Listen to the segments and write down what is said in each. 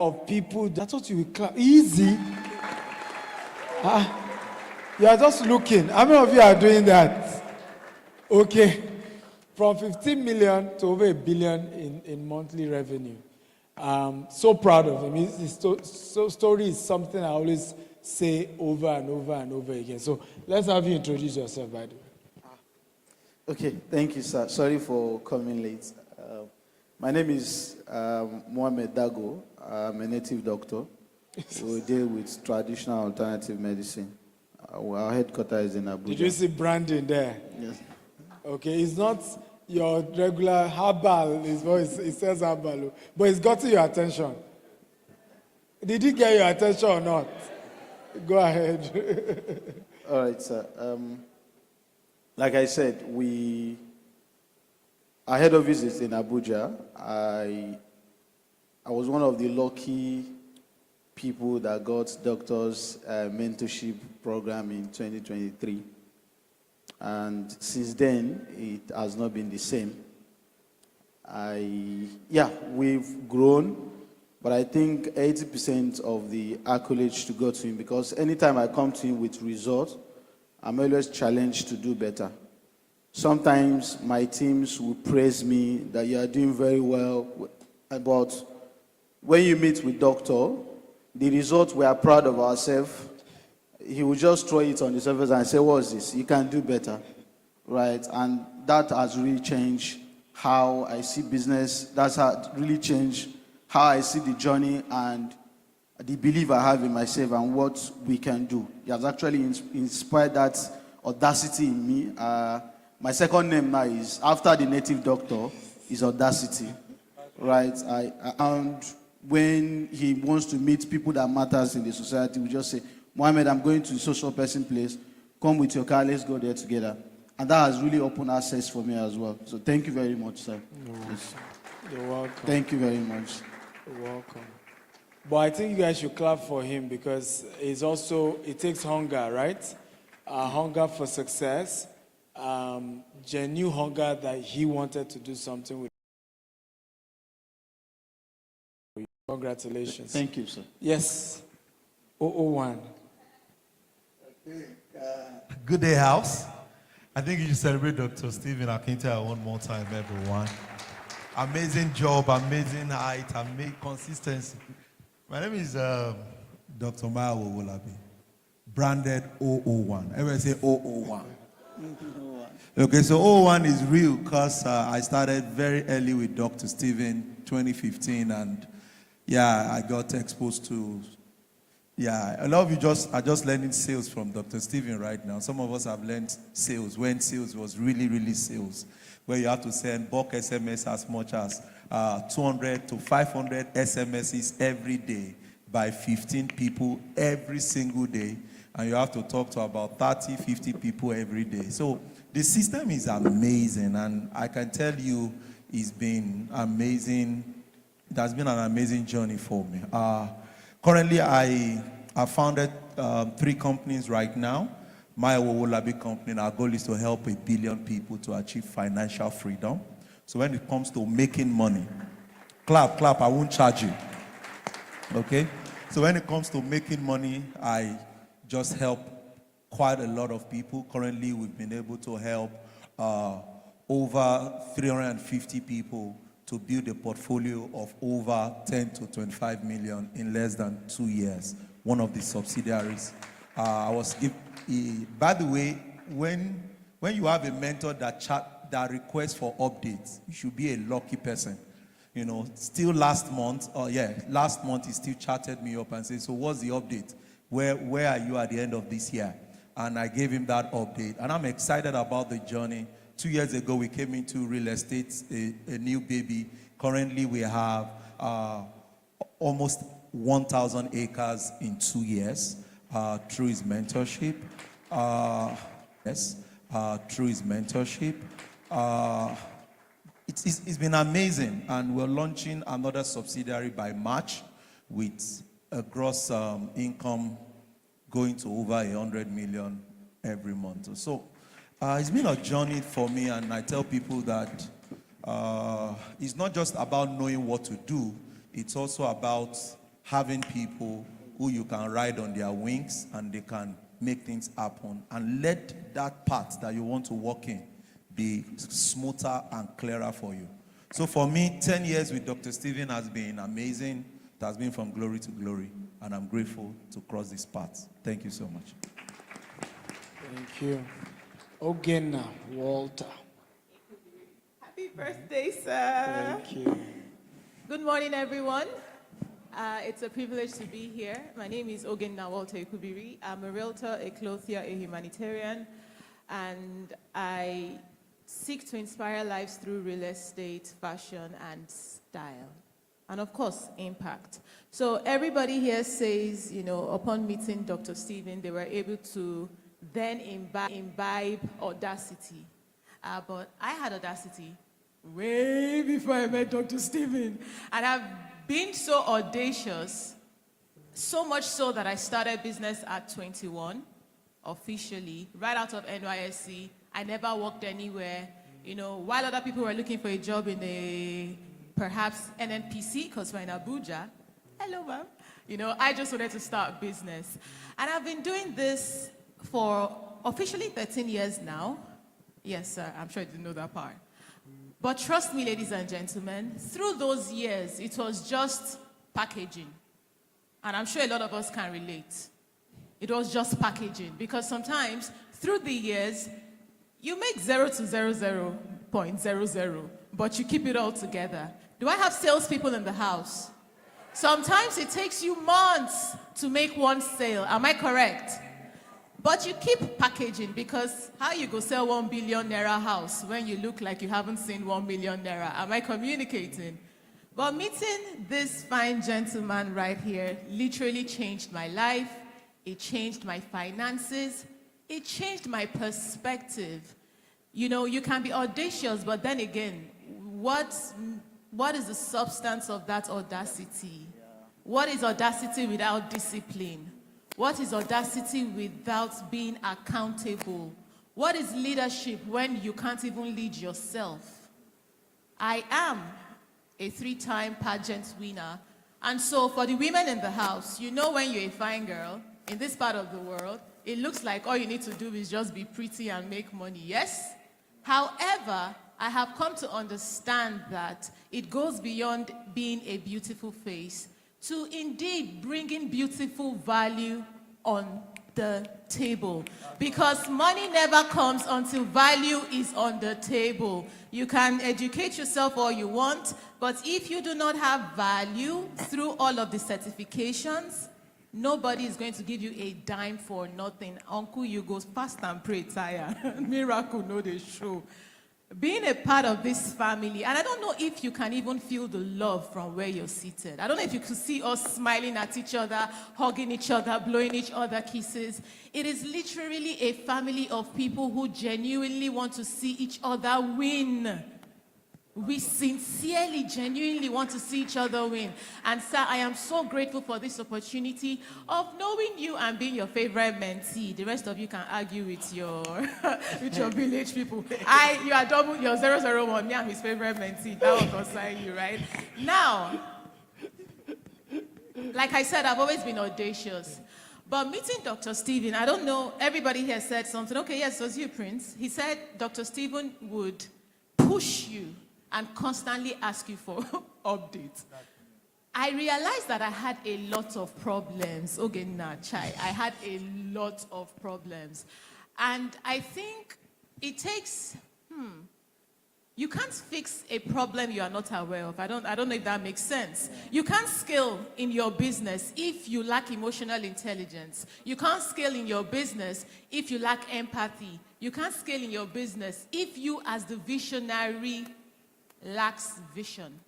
of people. I thought you would clap. Easy. You are just looking. How many of you are doing that? Okay. From 15 million to over 1 billion in monthly revenue. So proud of him. His story is something I always say over and over and over again. So let's have you introduce yourself, by the way. Okay, thank you, sir. Sorry for coming late. My name is Mohamed Dago. I'm a native doctor. We deal with traditional alternative medicine. Our headquarters is in Abuja. Did you see branding there? Yes. Okay, it's not your regular herbal, it says herbal, but it's gotten your attention. Did it get your attention or not? Go ahead. All right, sir. Like I said, our head office is in Abuja. I was one of the lucky people that got doctors' mentorship program in 2023. And since then, it has not been the same. We've grown, but I think 80% of the accolades to go to him, because anytime I come to him with results, I'm always challenged to do better. Sometimes my teams will praise me that you are doing very well, but when you meet with doctor, the result we are proud of ourselves, he will just throw it on the surface and say, what's this? You can do better, right? And that has really changed how I see business. That's really changed how I see the journey and the belief I have in myself and what we can do. He has actually inspired that audacity in me. My second name now is, after the native doctor, is Audacity, right? And when he wants to meet people that matters in the society, we just say, Mohammed, I'm going to the social person place. Come with your car, let's go there together. And that has really opened access for me as well. So thank you very much, sir. You're welcome. Thank you very much. You're welcome. But I think you guys should clap for him because it takes hunger, right? Hunger for success, genuine hunger that he wanted to do something with. Congratulations. Thank you, sir. Yes. 001. Good day, house. I think you should celebrate Dr. Stephen Akintayo one more time, everyone. Amazing job, amazing height, amazing consistency. My name is Dr. Maya Wolabi, branded 001. Everybody say 001. Okay, so 001 is real because I started very early with Dr. Stephen, 2015, and I got exposed to. A lot of you are just learning sales from Dr. Stephen right now. Some of us have learned sales when sales was really, really sales, where you have to send bulk SMS as much as 200 to 500 SMSs every day by 15 people every single day. And you have to talk to about 30, 50 people every day. So the system is amazing. And I can tell you it's been amazing. It has been an amazing journey for me. Currently, I founded 3 companies right now. My Wolabi company, our goal is to help 1 billion people to achieve financial freedom. So when it comes to making money, clap, I won't charge you. Okay? So when it comes to making money, I just help quite a lot of people. Currently, we've been able to help over 350 people to build a portfolio of over 10 to 25 million in less than 2 years. One of the subsidiaries. By the way, when you have a mentor that requests for updates, you should be a lucky person. You know, still last month he still chatted me up and said, so what's the update? Where are you at the end of this year? And I gave him that update. And I'm excited about the journey. 2 years ago, we came into real estate, a new baby. Currently, we have almost 1,000 acres in 2 years through his mentorship. Through his mentorship. It's been amazing. And we're launching another subsidiary by March with a gross income going to over 100 million every month. So it's been a journey for me, and I tell people that it's not just about knowing what to do, it's also about having people who you can ride on their wings and they can make things happen, and let that path that you want to walk in be smoother and clearer for you. So for me, 10 years with Dr. Stephen has been amazing. It has been from glory to glory, and I'm grateful to cross this path. Thank you so much. Thank you. Ogena Walter. Happy birthday, sir. Thank you. Good morning, everyone. It's a privilege to be here. My name is Ogena Walter Ikubiri. I'm a realtor, a clothier, a humanitarian, and I seek to inspire lives through real estate, fashion, and style. And of course, impact. So everybody here says, you know, upon meeting Dr. Stephen, they were able to then imbibe audacity. But I had audacity way before I met Dr. Stephen. And I've been so audacious, so much so that I started business at 21, officially, right out of NYSC. I never worked anywhere. You know, while other people were looking for a job in a perhaps NNPC, because we're in Abuja. Hello, ma'am. You know, I just wanted to start business. And I've been doing this for officially 13 years now. Yes, sir, I'm sure you didn't know that part. But trust me, ladies and gentlemen, through those years, it was just packaging. And I'm sure a lot of us can relate. It was just packaging, because sometimes through the years, you make 0 to 0.00, but you keep it all together. Do I have salespeople in the house? Sometimes it takes you months to make one sale. Am I correct? But you keep packaging, because how you go sell 1 billion naira house when you look like you haven't seen 1 million naira? Am I communicating? But meeting this fine gentleman right here literally changed my life. It changed my finances. It changed my perspective. You know, you can be audacious, but then again, what is the substance of that audacity? What is audacity without discipline? What is audacity without being accountable? What is leadership when you can't even lead yourself? I am a 3-time pageant winner. And so for the women in the house, you know, when you're a fine girl in this part of the world, it looks like all you need to do is just be pretty and make money, yes? However, I have come to understand that it goes beyond being a beautiful face to indeed bringing beautiful value on the table. Because money never comes until value is on the table. You can educate yourself all you want, but if you do not have value through all of the certifications, nobody is going to give you a dime for nothing. Uncle, you go fast and pray, tire. Miracle, no, they show. Being a part of this family, and I don't know if you can even feel the love from where you're seated. I don't know if you could see us smiling at each other, hugging each other, blowing each other kisses. It is literally a family of people who genuinely want to see each other win. We sincerely, genuinely want to see each other win. And sir, I am so grateful for this opportunity of knowing you and being your favorite mentee. The rest of you can argue with your with your village people. You are double, you're 001. Me, I'm his favorite mentee. That will concern you, right? Now, like I said, I've always been audacious. But meeting Dr. Stephen, I don't know, everybody here said something. Okay, yes, it was you, Prince. He said Dr. Stephen would push you and constantly ask you for updates. I realized that I had a lot of problems. Okay, nah, chai. I had a lot of problems. And I think it takes, you can't fix a problem you are not aware of. I don't know if that makes sense. You can't scale in your business if you lack emotional intelligence. You can't scale in your business if you lack empathy. You can't scale in your business if you, as the visionary, lacks vision.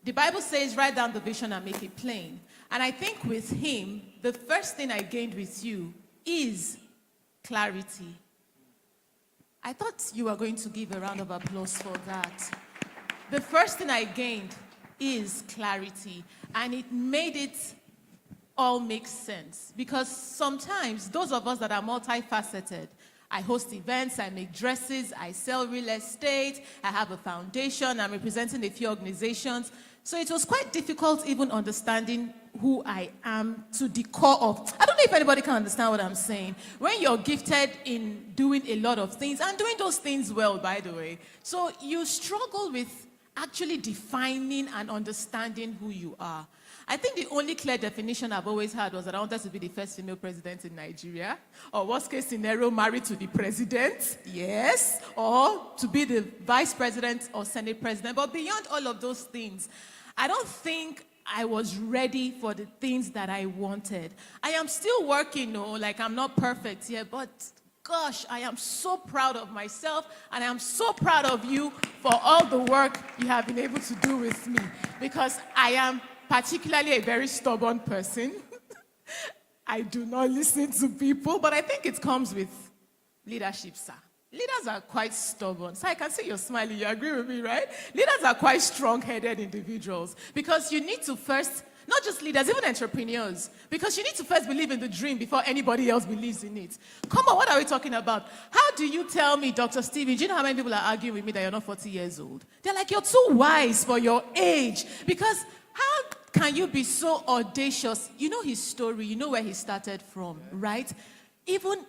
The Bible says, write down the vision and make it plain. And I think with him, the first thing I gained with you is clarity. I thought you were going to give a round of applause for that. The first thing I gained is clarity. And it made it all make sense. Because sometimes, those of us that are multifaceted, I host events, I make dresses, I sell real estate, I have a foundation, I'm representing a few organizations. So it was quite difficult even understanding who I am to the core of. I don't know if anybody can understand what I'm saying. When you're gifted in doing a lot of things, and doing those things well, by the way, so you struggle with actually defining and understanding who you are. I think the only clear definition I've always had was that I wanted to be the first female president in Nigeria, or worst case scenario, married to the president, yes, or to be the vice president or senate president. But beyond all of those things, I don't think I was ready for the things that I wanted. I am still working, like I'm not perfect yet, but gosh, I am so proud of myself, and I am so proud of you for all the work you have been able to do with me, because I am particularly a very stubborn person. I do not listen to people, but I think it comes with leadership, sir. Leaders are quite stubborn. So I can see you're smiling. You agree with me, right? Leaders are quite strong-headed individuals, because you need to first, not just leaders, even entrepreneurs, because you need to first believe in the dream before anybody else believes in it. Come on, what are we talking about? How do you tell me, Dr. Steven, do you know how many people are arguing with me that you're not 40 years old? They're like, you're too wise for your age. Because how can you be so audacious? You know his story. You know where he started from, right? Even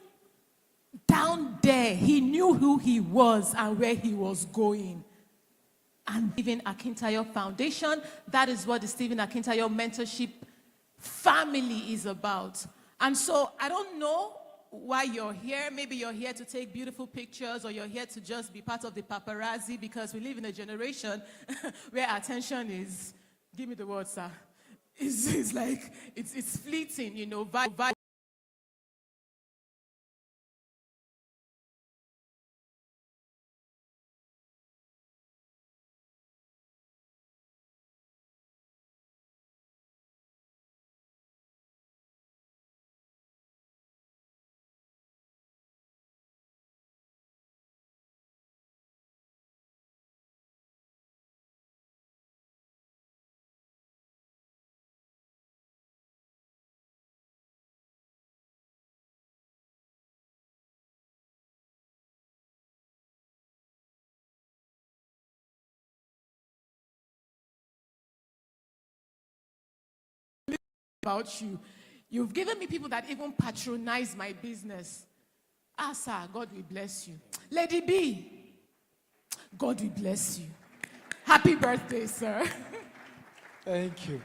down there, he knew who he was and where he was going. And even Akintayo Foundation, that is what the Stephen Akintayo Mentorship family is about. And so I don't know why you're here. Maybe you're here to take beautiful pictures, or you're here to just be part of the paparazzi, because we live in a generation where attention is, give me the word, sir. It's like, it's fleeting, vibe. About you. You've given me people that even patronize my business. Ah, sir, God will bless you. Lady B, God will bless you. Happy birthday, sir. Thank you.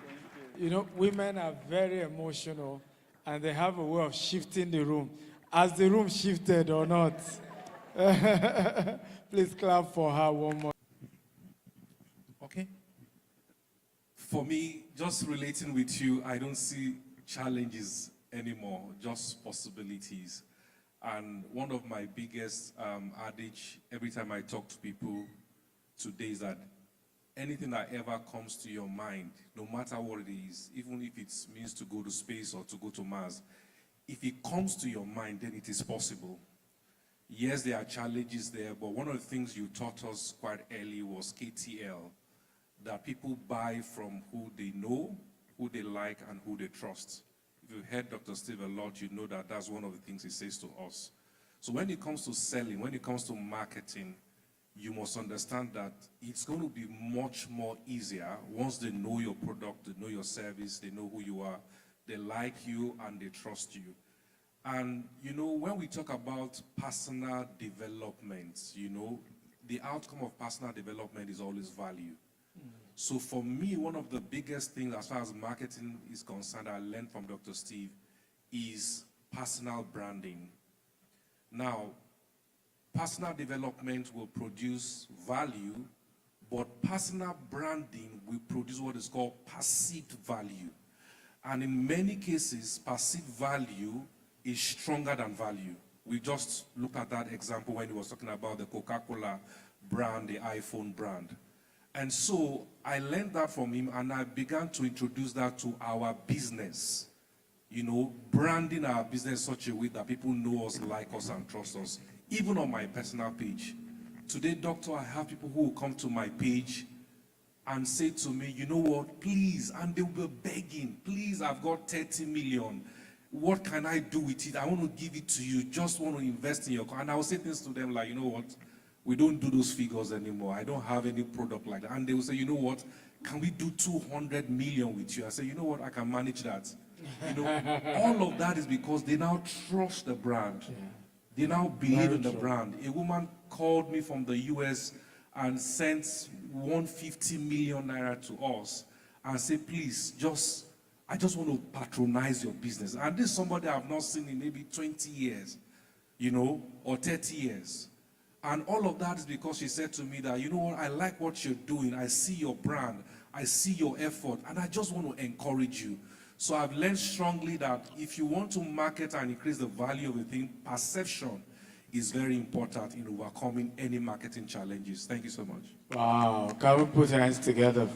Women are very emotional, and they have a way of shifting the room. Has the room shifted or not? Please clap for her one more. Okay. For me, just relating with you, I don't see challenges anymore, just possibilities. And one of my biggest adage every time I talk to people today is that anything that ever comes to your mind, no matter what it is, even if it means to go to space or to go to Mars, if it comes to your mind, then it is possible. Yes, there are challenges there, but one of the things you taught us quite early was KTL, that people buy from who they know, who they like, and who they trust. If you've heard Dr. Steve a lot, you know that that's one of the things he says to us. So when it comes to selling, when it comes to marketing, you must understand that it's going to be much more easier once they know your product, they know your service, they know who you are, they like you, and they trust you. And, when we talk about personal development, the outcome of personal development is always value. So for me, one of the biggest things as far as marketing is concerned, I learned from Dr. Steve, is personal branding. Now, personal development will produce value, but personal branding will produce what is called perceived value. And in many cases, perceived value is stronger than value. We just looked at that example when he was talking about the Coca-Cola brand, the iPhone brand. And so I learned that from him, and I began to introduce that to our business. Branding our business such a way that people know us, like us, and trust us. Even on my personal page. Today, doctor, I have people who will come to my page and say to me, you know what, please, and they will be begging, please, I've got 30 million. What can I do with it? I want to give it to you. Just want to invest in your car. And I will say things to them like, you know what, we don't do those figures anymore. I don't have any product like that. And they will say, you know what, can we do 200 million with you? I said, you know what, I can manage that. You know, all of that is because they now trust the brand. Yeah. They now believe Very in the true. brand. A woman called me from the US and sent 150 million naira to us and said, please, I just want to patronize your business. And this is somebody I've not seen in maybe 20 years, you know, or 30 years. And all of that is because she said to me that, you know what, I like what you're doing. I see your brand. I see your effort. And I just want to encourage you. So I've learned strongly that if you want to market and increase the value of a thing, perception is very important in overcoming any marketing challenges. Thank you so much. Wow, can we put hands together?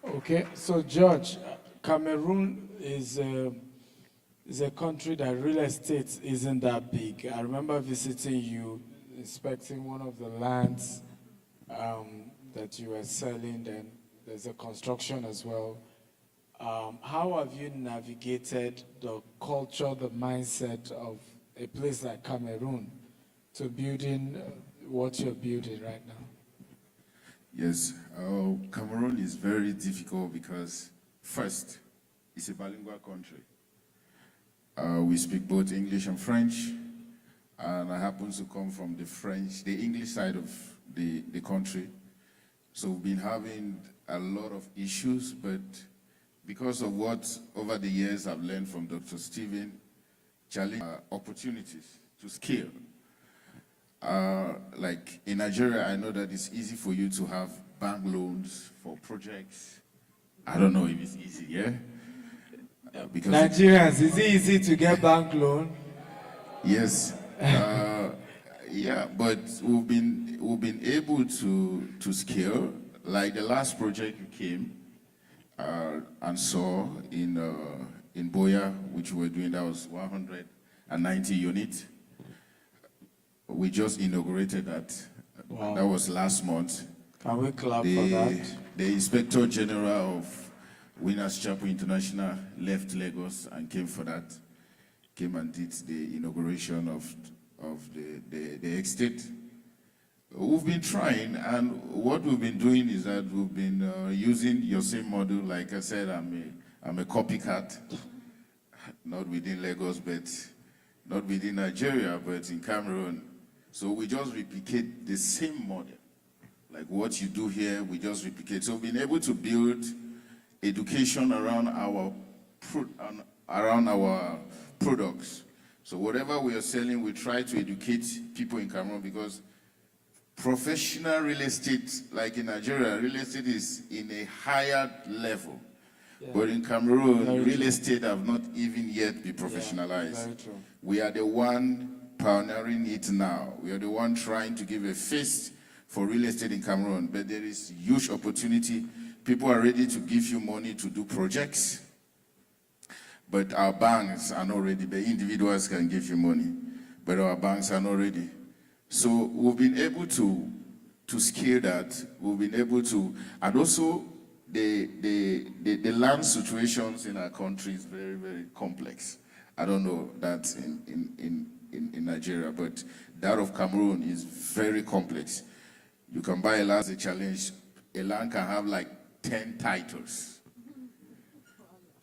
Okay, so George, Cameroon is a country that real estate isn't that big. I remember visiting you, inspecting one of the lands that you were selling, and there's a construction as well. How have you navigated the culture, the mindset of a place like Cameroon to building what you're building right now? Yes, Cameroon is very difficult because, first, it's a bilingual country. We speak both English and French, and I happen to come from the English side of the country. So we've been having a lot of issues, but because of what over the years I've learned from Dr. Stephen, challenge opportunities to scale. Like in Nigeria, I know that it's easy for you to have bank loans for projects. I don't know if it's easy, yeah? Because Nigerians, is it easy to get bank loan? yes, yeah, but we've been able to scale. Like the last project you came and saw in Boya, which we were doing, that was 190 units. We just inaugurated that. Wow. That was last month. Can we clap for that? The Inspector General of Winners Chapel International left Lagos and came for that. Came and did the inauguration of the estate. We've been trying, and what we've been doing is that we've been using your same model. Like I said, I'm a copycat, not within Lagos, but not within Nigeria, but in Cameroon. So we just replicate the same model. Like what you do here, we just replicate. So we've been able to build education around our products. So whatever we are selling, we try to educate people in Cameroon, because professional real estate, like in Nigeria, real estate is in a higher level. Yeah. But in Cameroon, Very real true. estate have not even yet been professionalized. Very true. We are the one pioneering it now. We are the one trying to give a face for real estate in Cameroon. But there is huge opportunity. People are ready to give you money to do projects. But our banks are not ready. The individuals can give you money, but our banks are not ready. So we've been able to scale that. We've been able to, and also the land situations in our country is very, very complex. I don't know that in Nigeria, but that of Cameroon is very complex. You can buy a land as a challenge. A land can have like 10 titles.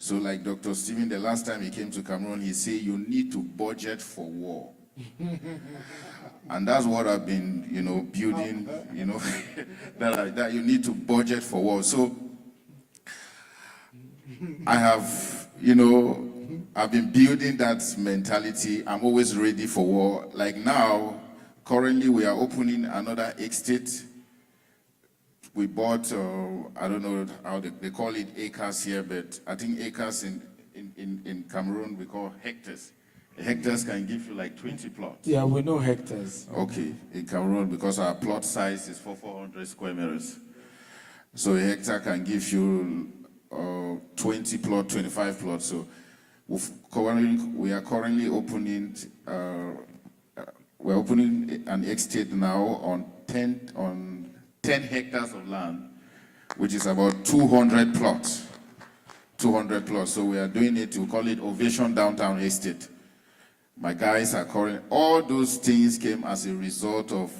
So like Dr. Stephen, the last time he came to Cameroon, he said, you need to budget for war. And that's what I've been, building, that you need to budget for war. So I have, I've been building that mentality. I'm always ready for war. Like now, currently we are opening another estate. We bought, I don't know how they call it acres here, but I think acres in Cameroon we call hectares. Hectares can give you like 20 plots. Yeah, we know hectares. Okay, in Cameroon, because our plot size is 400 square meters. So a hectare can give you 20 plots, 25 plots. So we are currently opening, we're opening an estate now on 10 hectares of land, which is about 200 plots. 200 plots. So we are doing it, we call it Ovation Downtown Estate. My guys are currently, all those things came as a result of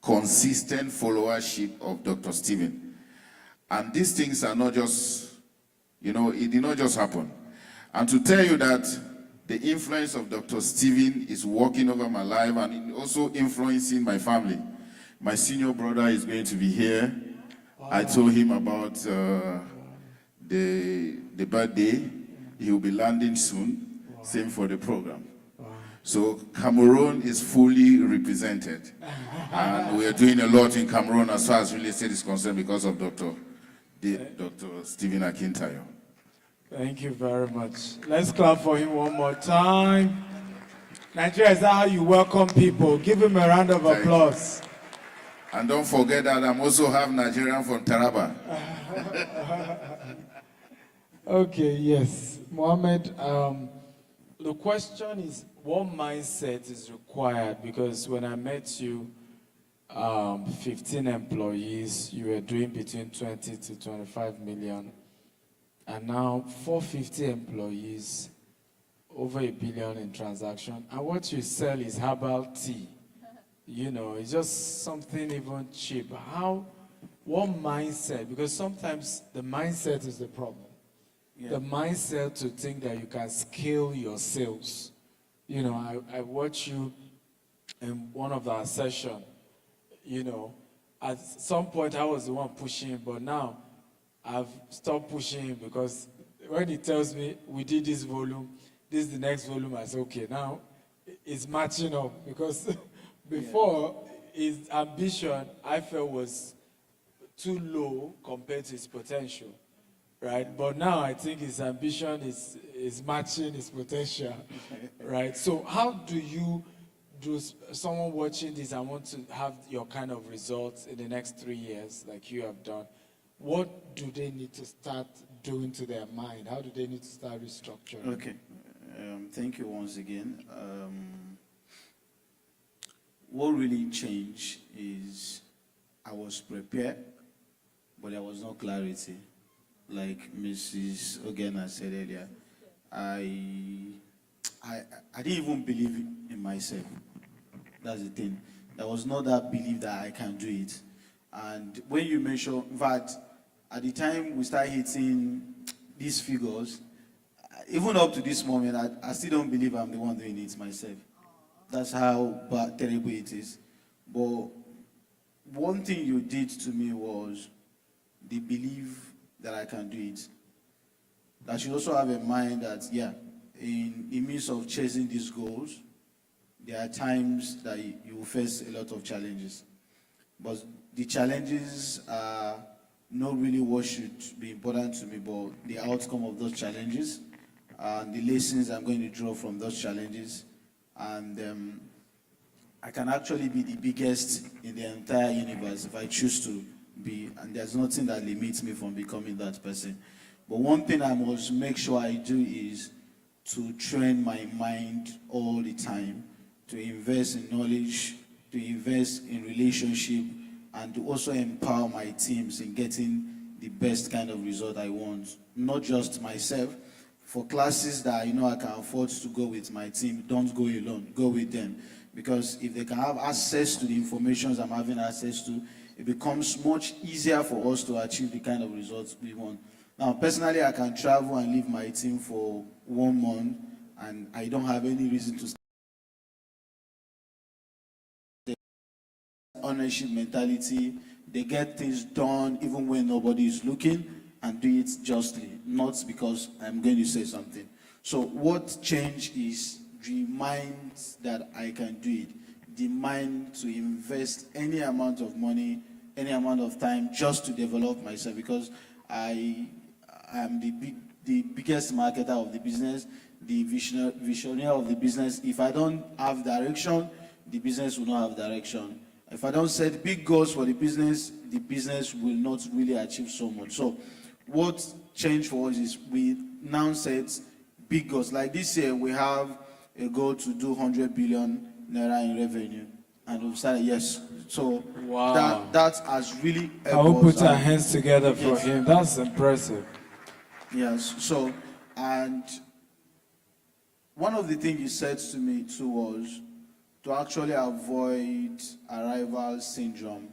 consistent followership of Dr. Stephen. And these things are not just, it did not just happen. And to tell you that the influence of Dr. Stephen is working over my life and also influencing my family. My senior brother is going to be here. Wow. I told him about the birthday. He will be landing soon. Wow. Same for the program. Wow. So Cameroon is fully represented. And we are doing a lot in Cameroon as far as real estate is concerned because of Dr. Stephen Akintayo. Thank you very much. Let's clap for him one more time. Nigeria, is that how you welcome people? Give him a round of applause. And don't forget that I'm also half Nigerian from Taraba. Okay, yes. Mohammed, the question is, what mindset is required? Because when I met you, 15 employees, you were doing between 20 to 25 million. And now 450 employees, over $1 billion in transaction. And what you sell is herbal tea. It's just something even cheap. What mindset? Because sometimes the mindset is the problem. Yeah. The mindset to think that you can scale your sales. I watch you in one of our sessions. At some point I was the one pushing, but now I've stopped pushing him because when he tells me we did this volume, this is the next volume, I say, okay, now it's matching up because before his ambition I felt was too low compared to his potential, right? But now I think his ambition is matching his potential, right? So how do someone watching this and want to have your kind of results in the next 3 years like you have done? What do they need to start doing to their mind? How do they need to start restructuring? Okay. Thank you once again. What really changed is I was prepared, but there was no clarity. Like Mrs. Ogena said earlier, I didn't even believe in myself. That's the thing. There was not that belief that I can do it. And when you measure, in fact, at the time we start hitting these figures, even up to this moment, I still don't believe I'm the one doing it myself. That's how terrible it is. But one thing you did to me was the belief that I can do it. I should also have in mind that, in the midst of chasing these goals, there are times that you will face a lot of challenges. But the challenges are not really what should be important to me, but the outcome of those challenges and the lessons I'm going to draw from those challenges. And I can actually be the biggest in the entire universe if I choose to be, and there's nothing that limits me from becoming that person. But one thing I must make sure I do is to train my mind all the time, to invest in knowledge, to invest in relationship, and to also empower my teams in getting the best kind of result I want. Not just myself. For classes that I know I can afford to go with my team, don't go alone, go with them. Because if they can have access to the information I'm having access to, it becomes much easier for us to achieve the kind of results we want. Now, personally, I can travel and leave my team for 1 month, and I don't have any reason to ownership mentality. They get things done even when nobody is looking and do it justly, not because I'm going to say something. So what changed is the mind that I can do it, the mind to invest any amount of money, any amount of time just to develop myself, because I am the biggest marketer of the business, the visionary of the business. If I don't have direction, the business will not have direction. If I don't set big goals for the business will not really achieve so much. So what changed for us is we now set big goals. Like this year, we have a goal to do 100 billion naira in revenue. And we've started, yes. So wow. that has really helped us. I will put our hands together for him. That's impressive. Yes. So, and one of the things he said to me too was to actually avoid arrival syndrome.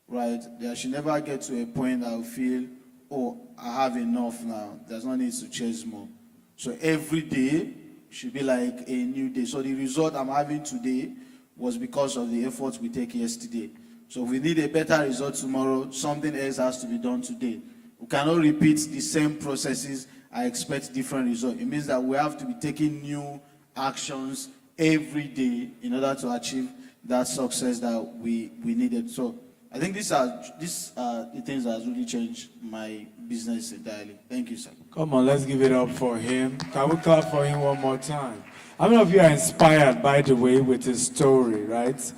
right? There should never get to a point that I feel, oh, I have enough now. There's no need to chase more. So every day should be like a new day. So the result I'm having today was because of the efforts we take yesterday. So if we need a better result tomorrow, something else has to be done today. We cannot repeat the same processes and expect different results. It means that we have to be taking new actions every day in order to achieve that success that we needed. So I think these are the things that has really changed my business entirely. Thank you, sir. Come on, let's give it up for him. Can we clap for him one more time? How many of you are inspired, by the way, with his story, right?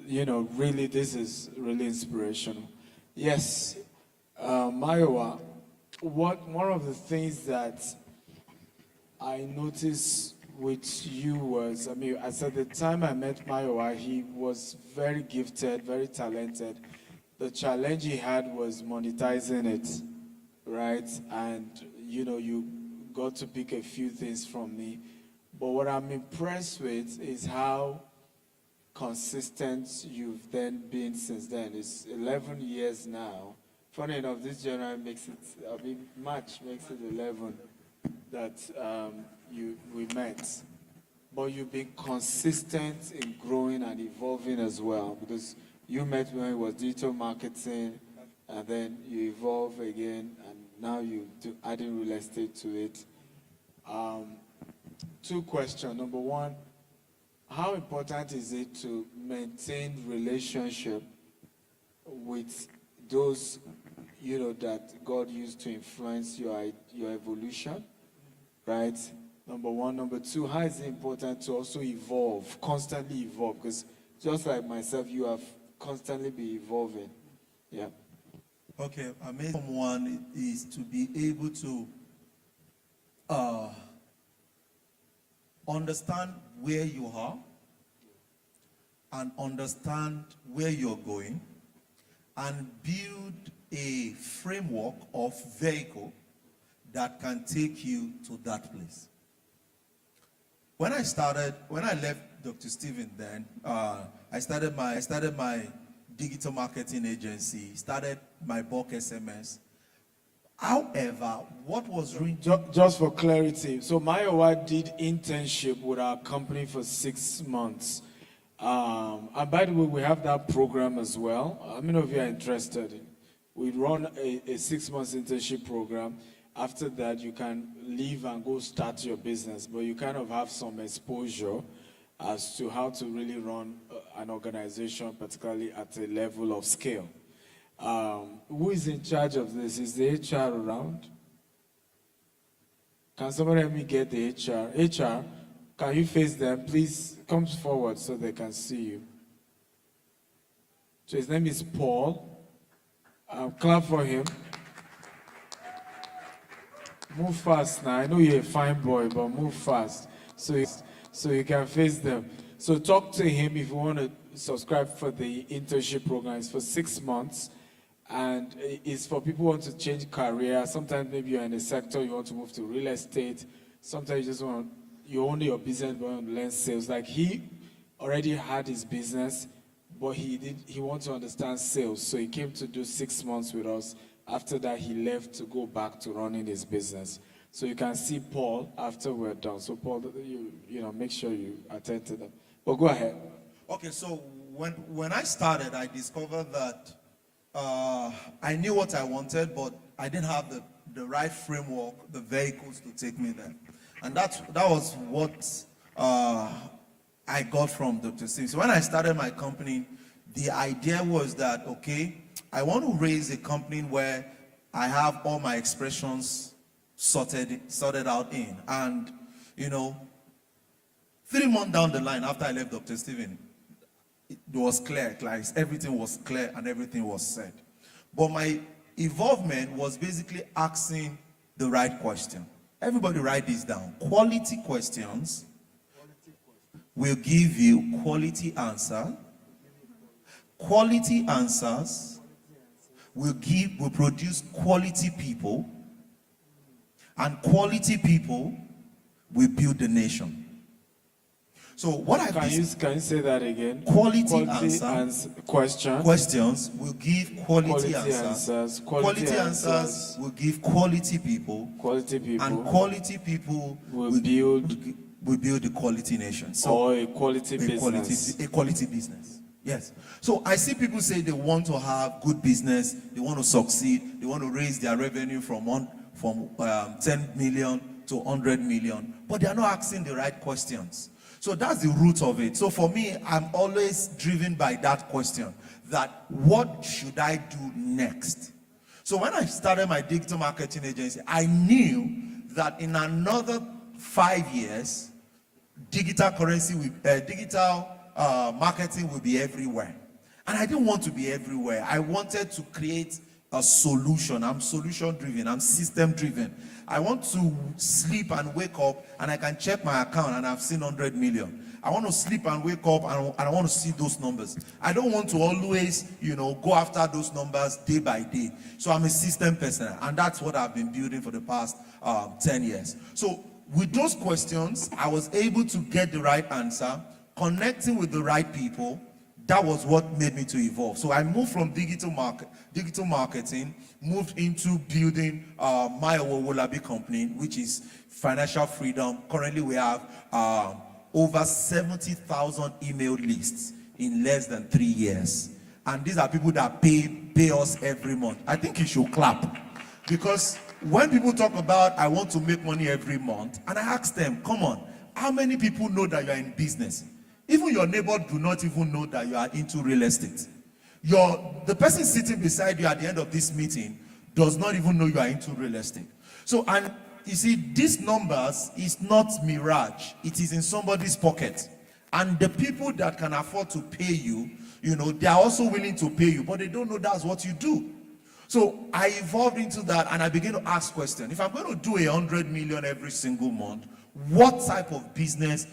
Really, this is really inspirational. Yes, Mayowa, one of the things that I noticed with you was, as at the time I met Mayowa, he was very gifted, very talented. The challenge he had was monetizing it, right? And, you got to pick a few things from me. But what I'm impressed with is how consistent you've then been since then. It's 11 years now. Funny enough, this January March makes it 11 that we met. But you've been consistent in growing and evolving as well, because you met when it was digital marketing, and then you evolve again, and now you do adding real estate to it. Two questions. Number one, how important is it to maintain relationship with those, that God used to influence your evolution, right? Number one. Number two, how is it important to also evolve, constantly evolve? Because just like myself, you have constantly be evolving. Yeah. Okay, amazing one is to be able to understand where you are and understand where you're going and build a framework of vehicle that can take you to that place. When I left Dr. Stephen then, I started my digital marketing agency, started my bulk SMS. However, what was really... Just for clarity, so Mayowa did internship with our company for 6 months. And by the way, we have that program as well. How many of you are interested? We run a 6 months internship program. After that, you can leave and go start your business, but you kind of have some exposure as to how to really run an organization, particularly at a level of scale. Who is in charge of this? Is the HR around? Can somebody help me get the HR? HR, can you face them? Please come forward so they can see you. So his name is Paul. Clap for him. Move fast now. I know you're a fine boy, but move fast so you can face them. So talk to him if you want to subscribe for the internship program. It's for 6 months, and it's for people who want to change career. Sometimes maybe you're in a sector, you want to move to real estate. Sometimes you just you own your business, but you want to learn sales. Like he already had his business, but he wants to understand sales. So he came to do 6 months with us. After that, he left to go back to running his business. So you can see Paul after we're done. So Paul, make sure you attend to them. But go ahead. Okay, so when I started, I discovered that I knew what I wanted, but I didn't have the right framework, the vehicles to take me there. And that was what I got from Dr. Steve. So when I started my company, the idea was that, okay, I want to raise a company where I have all my expressions sorted out in. And, 3 months down the line after I left Dr. Stephen, it was clear, like everything was clear and everything was said. But my involvement was basically asking the right question. Everybody write this down. Quality questions will give you quality answer. Quality answers will produce quality people, and quality people will build the nation. So what I Can you say that again? Quality answer. Question. Questions will give quality, Quality answers. answers. Quality answers will give quality people. Quality people. And quality people will build a quality nation. So or a quality business. A quality business. Yes. So I see people say they want to have good business, they want to succeed, they want to raise their revenue from 10 million to 100 million, but they are not asking the right questions. So that's the root of it. So for me, I'm always driven by that question, that what should I do next? So when I started my digital marketing agency, I knew that in another 5 years, digital marketing will be everywhere. And I didn't want to be everywhere. I wanted to create a solution. I'm solution driven. I'm system driven. I want to sleep and wake up and I can check my account and I've seen 100 million. I want to sleep and wake up and I want to see those numbers. I don't want to always, go after those numbers day by day. So I'm a system person, and that's what I've been building for the past 10 years. So with those questions, I was able to get the right answer, connecting with the right people. That was what made me to evolve. So I moved from digital marketing, moved into building my Owolabi company, which is financial freedom. Currently, we have over 70,000 email lists in less than 3 years. And these are people that pay us every month. I think you should clap. Because when people talk about, I want to make money every month, and I ask them, come on, how many people know that you are in business? Even your neighbor do not even know that you are into real estate. The person sitting beside you at the end of this meeting does not even know you are into real estate. So, and you see, these numbers is not mirage. It is in somebody's pocket. And the people that can afford to pay you, they are also willing to pay you, but they don't know that's what you do. So I evolved into that, and I began to ask questions. If I'm going to do 100 million every single month, what type of business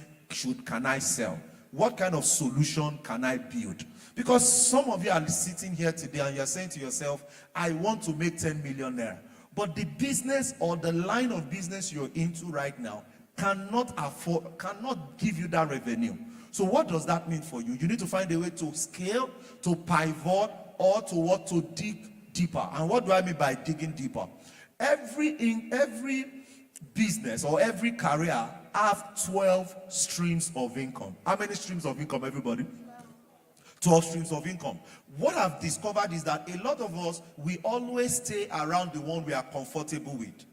can I sell? What kind of solution can I build? Because some of you are sitting here today and you're saying to yourself, I want to make 10 million naira. But the business or the line of business you're into right now cannot give you that revenue. So what does that mean for you? You need to find a way to scale, to pivot, or to dig deeper. And what do I mean by digging deeper? Every business or every career have 12 streams of income. How many streams of income, everybody? 12 streams of income. What I've discovered is that a lot of us, we always stay around the one we are comfortable with.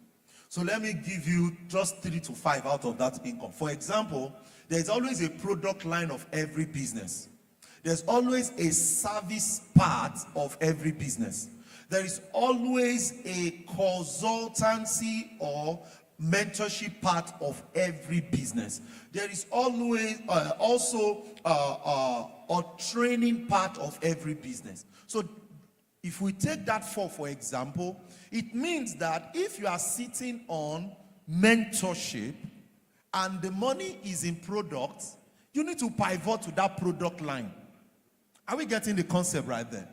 So let me give you just 3 to 5 out of that income. For example, there's always a product line of every business. There's always a service part of every business. There is always a consultancy or mentorship part of every business. There is always also a training part of every business. So if we take that for example, it means that if you are sitting on mentorship and the money is in products, you need to pivot to that product line. Are we getting the concept right there?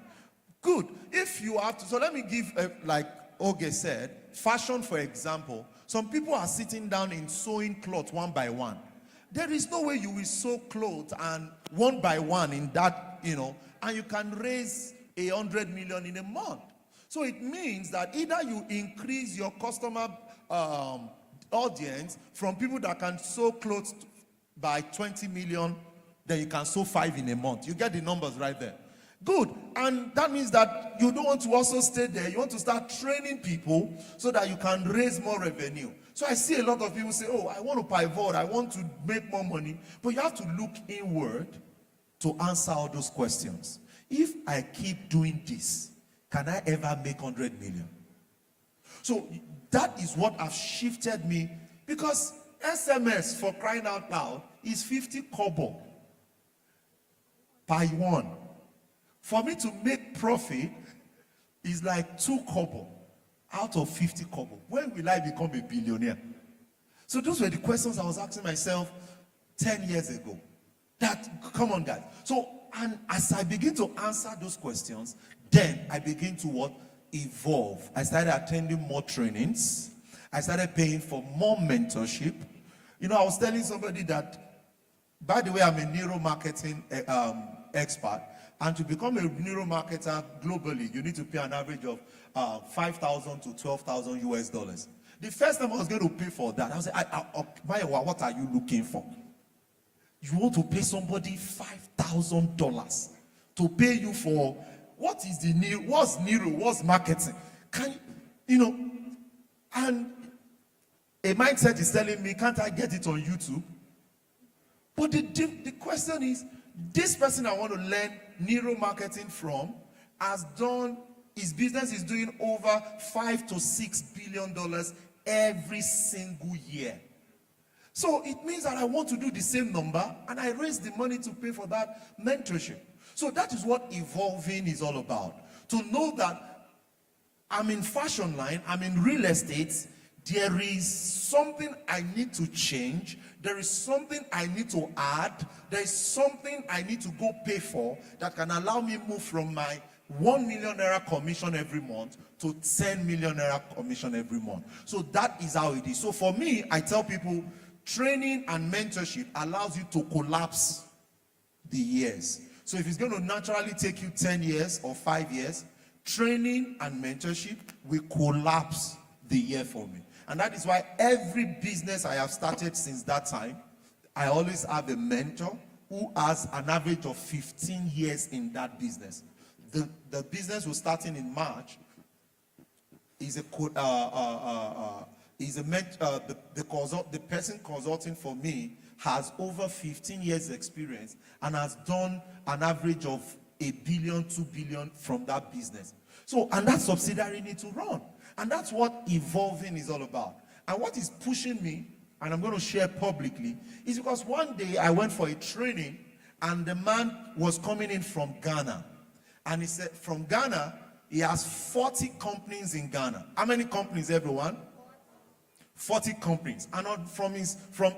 Good. If you have to, so let me give, like Oge said, fashion for example. Some people are sitting down in sewing clothes one by one. There is no way you will sew clothes and one by one in that, and you can raise 100 million in a month. So it means that either you increase your customer audience from people that can sew clothes by 20 million, then you can sew 5 in a month. You get the numbers right there. Good. And that means that you don't want to also stay there. You want to start training people so that you can raise more revenue. So I see a lot of people say, oh, I want to pivot. I want to make more money. But you have to look inward to answer all those questions. If I keep doing this, can I ever make 100 million? So that is what has shifted me, because SMS, for crying out loud, is 50 kobo per one. For me to make profit is like 2 kobo out of 50 kobo. When will I become a billionaire? So those were the questions I was asking myself 10 years ago. Come on, guys. So, and as I begin to answer those questions, then I begin to evolve. I started attending more trainings. I started paying for more mentorship. I was telling somebody that By the way, I'm a neuromarketing expert. And to become a neuromarketer globally, you need to pay an average of 5,000 to 12,000 US dollars. The first time I was going to pay for that, I was like, Mayowa, what are you looking for? You want to pay somebody $5,000 to pay you for what is the new, what's neuro, what's marketing? Can you know, and a mindset is telling me, can't I get it on YouTube? But the question is, this person I want to learn neuromarketing from has done, his business is doing over $5 to $6 billion every single year. So it means that I want to do the same number, and I raise the money to pay for that mentorship. So that is what evolving is all about. To know that I'm in fashion line, I'm in real estate, there is something I need to change, there is something I need to add, there is something I need to go pay for that can allow me move from my 1 million naira commission every month to 10 million naira commission every month. So that is how it is. So for me, I tell people, training and mentorship allows you to collapse the years. So if it's going to naturally take you 10 years or 5 years, training and mentorship will collapse the year for me. And that is why every business I have started since that time, I always have a mentor who has an average of 15 years in that business. The business was starting in March. The person consulting for me has over 15 years experience and has done an average of $1 billion, $2 billion from that business. So, and that subsidiary need to run. And that's what evolving is all about. And what is pushing me, and I'm going to share publicly, is because one day I went for a training and the man was coming in from Ghana. And he said, from Ghana, he has 40 companies in Ghana. How many companies, everyone? 40 companies. And from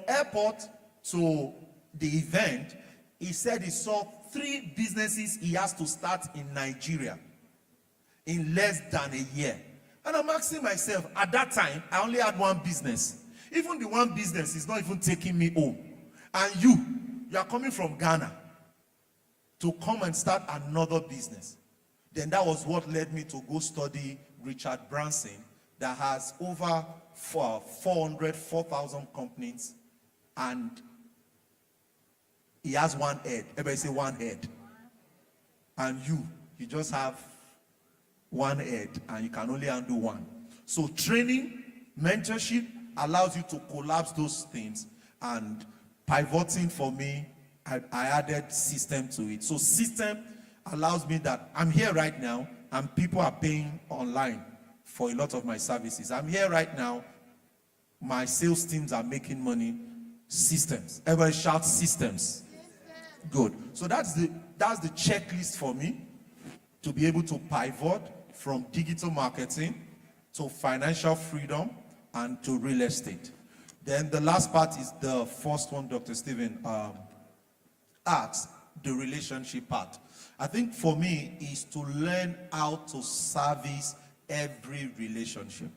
airport to the event, he said he saw 3 businesses he has to start in Nigeria in less than a year. And I'm asking myself, at that time, I only had one business. Even the one business is not even taking me home. And you are coming from Ghana to come and start another business. Then that was what led me to go study Richard Branson, that has over 4,000 companies, and he has one head. Everybody say one head. And you just have one head, and you can only handle one. So training, mentorship allows you to collapse those things. And pivoting for me, I added system to it. So system allows me that I'm here right now, and people are paying online for a lot of my services. I'm here right now, my sales teams are making money. Systems. Everybody shout systems. Good. So that's the checklist for me to be able to pivot from digital marketing to financial freedom and to real estate. Then the last part is the first one Dr. Stephen asked, the relationship part. I think for me is to learn how to service every relationship.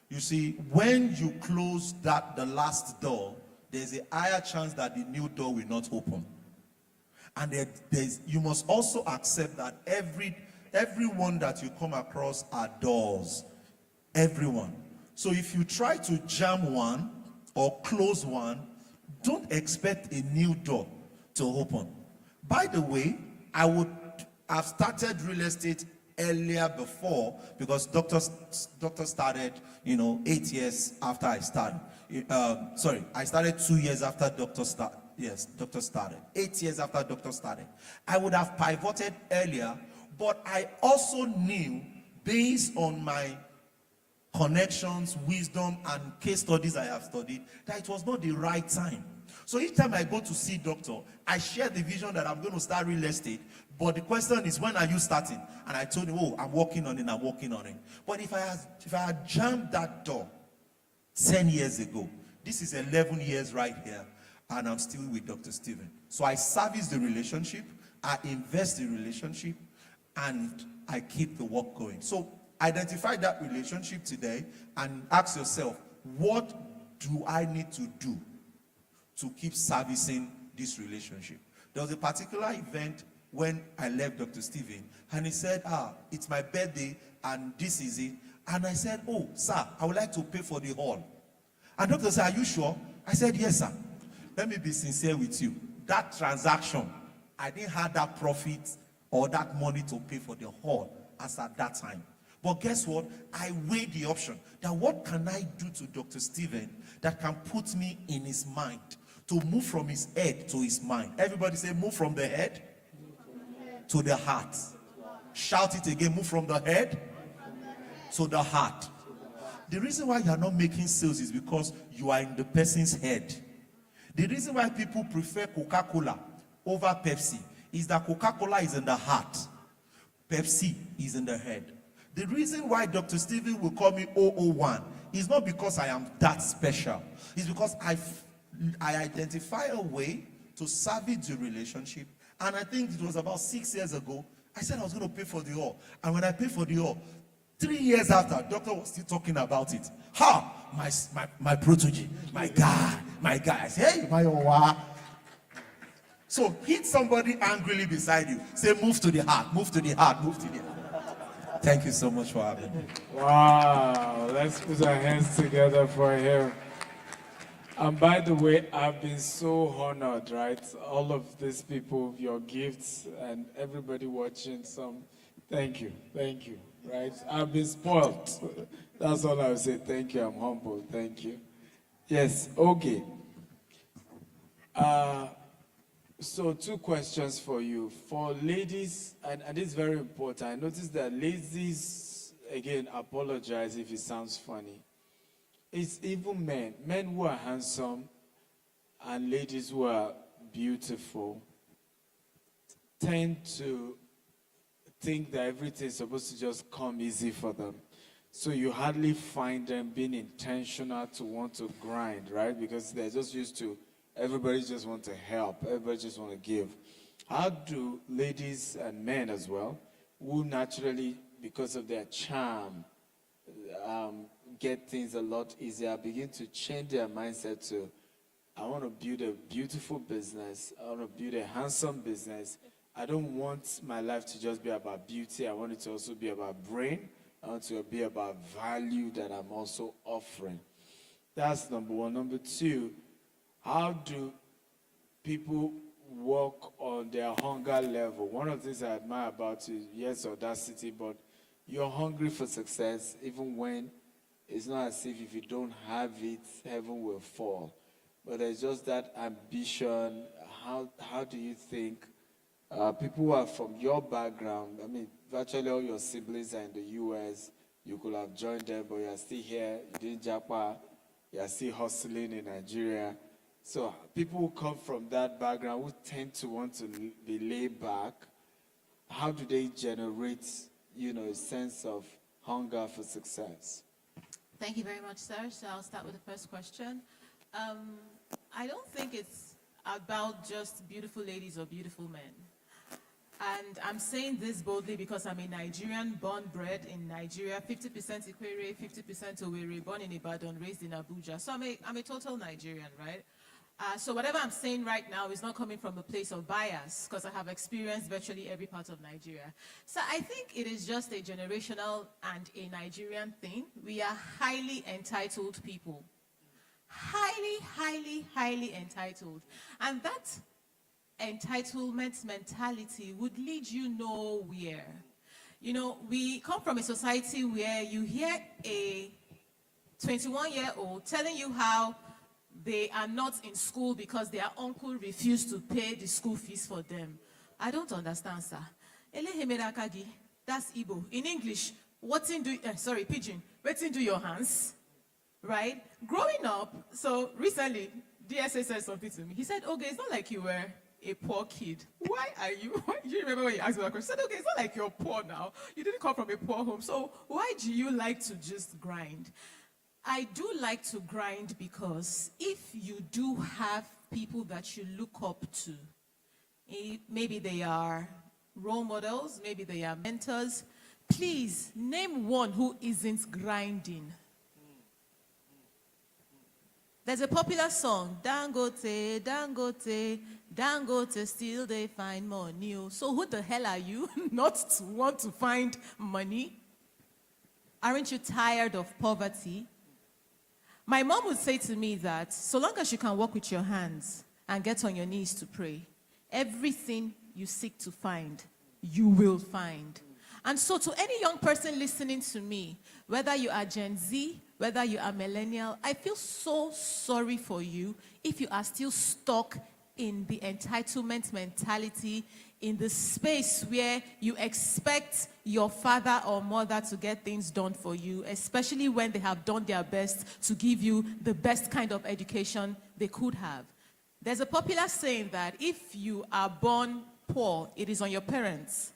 You see, when you close the last door, there's a higher chance that the new door will not open. And you must also accept that everyone that you come across are doors. Everyone. So if you try to jam one or close one, don't expect a new door to open. By the way, I would have started real estate earlier before, because doctor started, 8 years after I started. I started 2 years after doctor started. Yes, doctor started. 8 years after doctor started. I would have pivoted earlier, but I also knew, based on my connections, wisdom, and case studies I have studied, that it was not the right time. So each time I go to see doctor, I share the vision that I'm going to start real estate. But the question is, when are you starting? And I told him, I'm working on it. But if I had jammed that door 10 years ago, this is 11 years right here, and I'm still with Dr. Stephen. So I service the relationship, I invest in the relationship, and I keep the work going. So identify that relationship today and ask yourself, what do I need to do to keep servicing this relationship. There was a particular event when I left Dr. Stephen, and he said, it's my birthday, and this is it. And I said, oh, sir, I would like to pay for the hall. And doctor said, are you sure? I said, yes, sir. Let me be sincere with you. That transaction, I didn't have that profit or that money to pay for the hall as at that time. But guess what? I weighed the option that what can I do to Dr. Stephen that can put me in his mind, to move from his head to his mind. Everybody say, move from the head to the heart. Shout it again, move from the head to the heart. The reason why you are not making sales is because you are in the person's head. The reason why people prefer Coca-Cola over Pepsi is that Coca-Cola is in the heart, Pepsi is in the head. The reason why Dr. Stephen will call me 001 is not because I am that special. It's because I identify a way to salvage the relationship. And I think it was about 6 years ago, I said I was going to pay for the all. And when I paid for the all, 3 years after, doctor was still talking about it. My protege, my guy. I said, hey, my owa. So hit somebody angrily beside you. Say, move to the heart, move to the heart, move to the heart. Thank you so much for having me. Wow, let's put our hands together for him. And by the way, I've been so honored, right? All of these people, your gifts, and everybody watching thank you, right? I've been spoiled. That's all I would say. Thank you, I'm humbled, thank you. Yes, okay. So 2 questions for you. For ladies, and it's very important, I noticed that ladies, again, apologize if it sounds funny. It's even men who are handsome and ladies who are beautiful tend to think that everything is supposed to just come easy for them. So you hardly find them being intentional to want to grind, right? Because they're just used to, everybody just want to help, everybody just want to give. How do ladies and men as well, who naturally, because of their charm, get things a lot easier, begin to change their mindset to, I want to build a beautiful business, I want to build a handsome business. I don't want my life to just be about beauty, I want it to also be about brain, I want it to be about value that I'm also offering. That's number 1. Number 2, how do people work on their hunger level? One of the things I admire about you, yes, audacity, but you're hungry for success even when it's not as if you don't have it, heaven will fall. But there's just that ambition. How do you think people who are from your background, I mean, virtually all your siblings are in the US, you could have joined them, but you're still here, you didn't japa, you're still hustling in Nigeria. So people who come from that background, who tend to want to be laid back, how do they generate, a sense of hunger for success? Thank you very much, sir. So I'll start with the first question. I don't think it's about just beautiful ladies or beautiful men. And I'm saying this boldly because I'm a Nigerian, born, bred in Nigeria, 50% Ikwere, 50% Owerri, born in Ibadan, raised in Abuja. So I'm a total Nigerian, right? So whatever I'm saying right now is not coming from a place of bias because I have experienced virtually every part of Nigeria. So I think it is just a generational and a Nigerian thing. We are highly entitled people. Highly, highly, highly entitled. And that entitlement mentality would lead you nowhere. We come from a society where you hear a 21-year-old telling you how they are not in school because their uncle refused to pay the school fees for them. I don't understand, sir. That's Igbo. In English, Pidgin, wetin do your hands? Right? Growing up, so recently, DSA said something to me. He said, okay, it's not like you were a poor kid. Why do you remember when you asked me that question? He said, okay, it's not like you're poor now. You didn't come from a poor home. So why do you like to just grind? I do like to grind because if you do have people that you look up to, maybe they are role models, maybe they are mentors, please name one who isn't grinding. There's a popular song, Dangote, Dangote, Dangote, still they find money. So who the hell are you not to want to find money? Aren't you tired of poverty? My mom would say to me that so long as you can walk with your hands and get on your knees to pray, everything you seek to find, you will find. And so to any young person listening to me, whether you are Gen Z, whether you are millennial, I feel so sorry for you if you are still stuck in the entitlement mentality, in the space where you expect your father or mother to get things done for you, especially when they have done their best to give you the best kind of education they could have. There's a popular saying that if you are born poor, it is on your parents.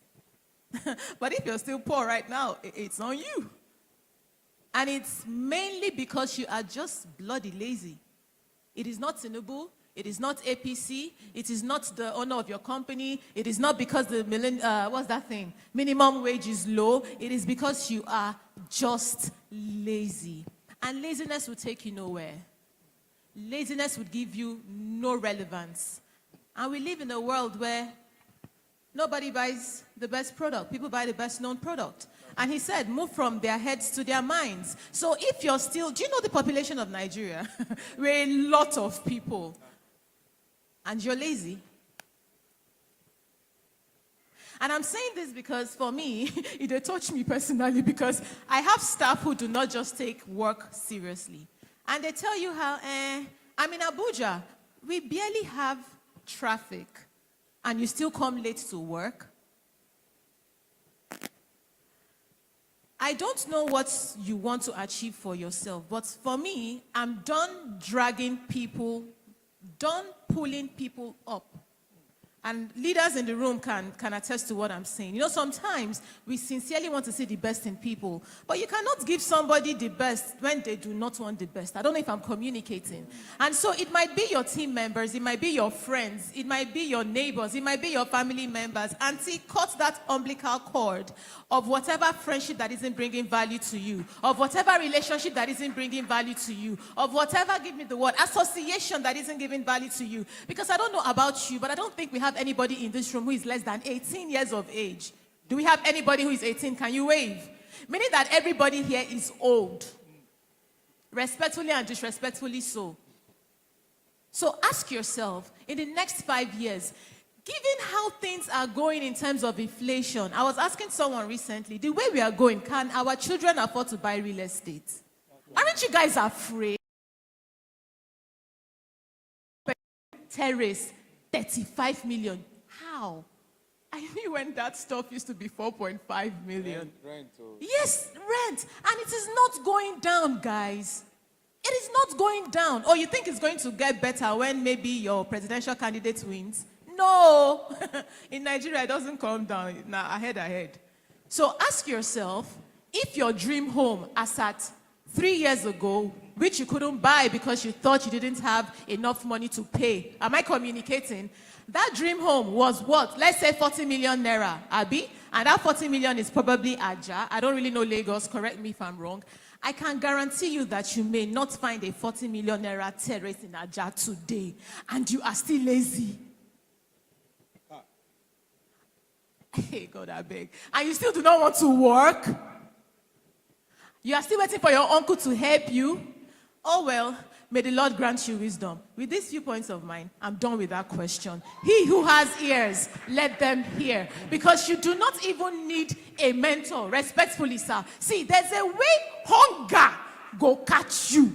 But if you're still poor right now, it's on you. And it's mainly because you are just bloody lazy. It is not Tinubu. It is not APC. It is not the owner of your company. It is not because the minimum wage is low. It is because you are just lazy. And laziness will take you nowhere. Laziness would give you no relevance. And we live in a world where nobody buys the best product. People buy the best known product. And he said, move from their heads to their minds. So if you're still, do you know the population of Nigeria? We're a lot of people. And you're lazy. And I'm saying this because for me, it touched me personally because I have staff who do not just take work seriously. And they tell you how, I'm in Abuja. We barely have traffic. And you still come late to work. I don't know what you want to achieve for yourself, but for me, I'm done dragging people, done pulling people up. And leaders in the room can attest to what I'm saying. You know, sometimes we sincerely want to see the best in people, but you cannot give somebody the best when they do not want the best. I don't know if I'm communicating. And so it might be your team members, it might be your friends, it might be your neighbors, it might be your family members. Auntie, cut that umbilical cord of whatever friendship that isn't bringing value to you, of whatever relationship that isn't bringing value to you, of whatever, give me the word, association that isn't giving value to you. Because I don't know about you, but I don't think we have anybody in this room who is less than 18 years of age. Do we have anybody who is 18? Can you wave? Meaning that everybody here is old. Respectfully and disrespectfully so. So ask yourself, in the next 5 years, given how things are going in terms of inflation, I was asking someone recently, the way we are going, can our children afford to buy real estate? Aren't you guys afraid? Terrace, 35 million. How? I knew when that stuff used to be 4.5 million. Rent. Yes, rent. And it is not going down, guys. It is not going down. Or you think it's going to get better when maybe your presidential candidate wins? No. In Nigeria, it doesn't come down. Now, ahead. So ask yourself, if your dream home as at 3 years ago, which you couldn't buy because you thought you didn't have enough money to pay. Am I communicating? That dream home was what? Let's say 40 million naira, Abi? And that 40 million is probably Aja. I don't really know Lagos. Correct me if I'm wrong. I can guarantee you that you may not find a 40 million naira terrace in Aja today. And you are still lazy. Hey, God, I beg. And you still do not want to work? You are still waiting for your uncle to help you? Oh, well, may the Lord grant you wisdom. With these few points of mine, I'm done with that question. He who has ears, let them hear. Because you do not even need a mentor. Respectfully, sir. See, there's a way hunger go catch you.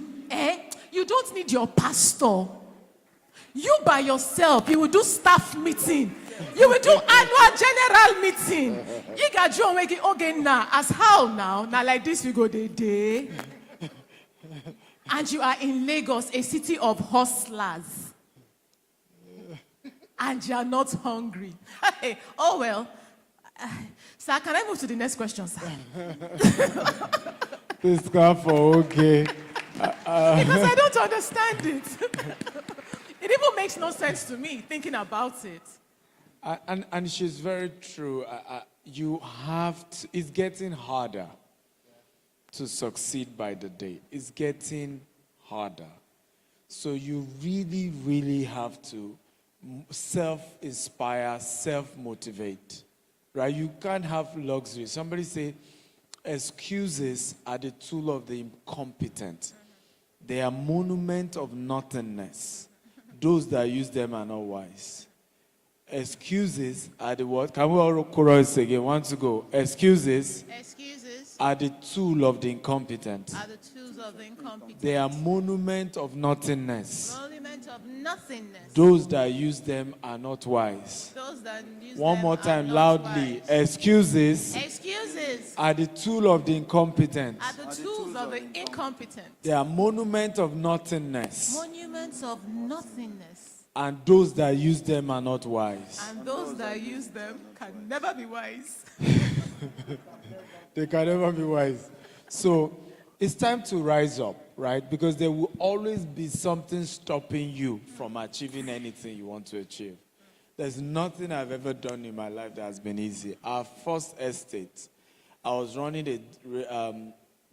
You don't need your pastor. You by yourself, you will do staff meeting. You will do annual general meeting. You got John waking again now. As how now? Now like this we go day. And you are in Lagos, a city of hustlers. And you are not hungry. Hey, oh well. Sir, can I move to the next question, sir? This come for okay. Because I don't understand it. It even makes no sense to me thinking about it. And she's very true. You have to, it's getting harder to succeed by the day. It's getting harder. So you really, really have to self-inspire, self-motivate, right? You can't have luxury. Somebody say, excuses are the tool of the incompetent. They are monument of nothingness. Those that use them are not wise. Excuses are the what? Can we all chorus again? Want to go? Excuses are the tool of the incompetent. Are the tools of the incompetent. They are monument of nothingness. Monument of nothingness. Those that use them are not wise. Those that use One them more are time, not loudly. wise. Excuses Excuses are the tool of the incompetent. are the tools of the incompetent. They are monument of nothingness. Monuments of nothingness. And those that use them are not wise. And those that use them can never be wise. They can never be wise. So it's time to rise up, right? Because there will always be something stopping you from achieving anything you want to achieve. There's nothing I've ever done in my life that has been easy. Our first estate, I was running a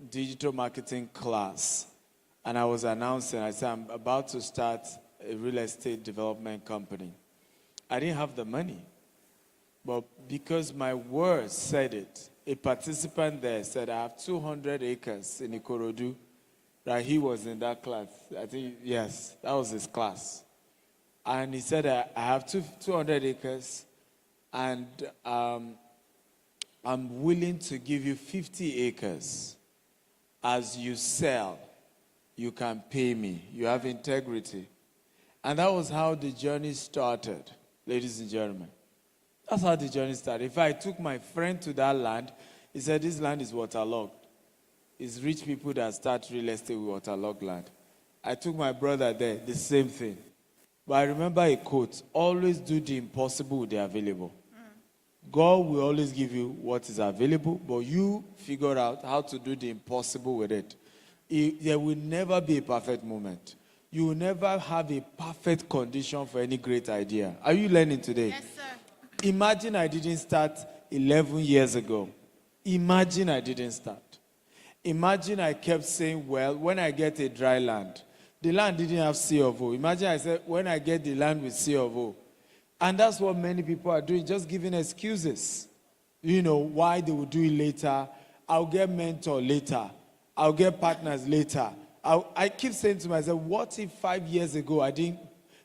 digital marketing class, and I was announcing, I said, I'm about to start a real estate development company. I didn't have the money, but because my words said it, a participant there said, I have 200 acres in Ikorodu. Right, he was in that class. I think, yes, that was his class. And he said, I have 200 acres, and I'm willing to give you 50 acres. As you sell, you can pay me. You have integrity. And that was how the journey started, ladies and gentlemen. That's how the journey started. If I took my friend to that land, he said, this land is waterlogged. It's rich people that start real estate with waterlogged land. I took my brother there, the same thing. But I remember a quote, always do the impossible with the available. God will always give you what is available, but you figure out how to do the impossible with it. There will never be a perfect moment. You will never have a perfect condition for any great idea. Are you learning today? Yes, sir. Imagine I didn't start 11 years ago. Imagine I didn't start. Imagine I kept saying, well, when I get a dry land, the land didn't have C of O. Imagine I said, when I get the land with C of O. And that's what many people are doing, just giving excuses. You know, why they will do it later. I'll get mentor later. I'll get partners later. I keep saying to myself, what if 5 years ago I didn't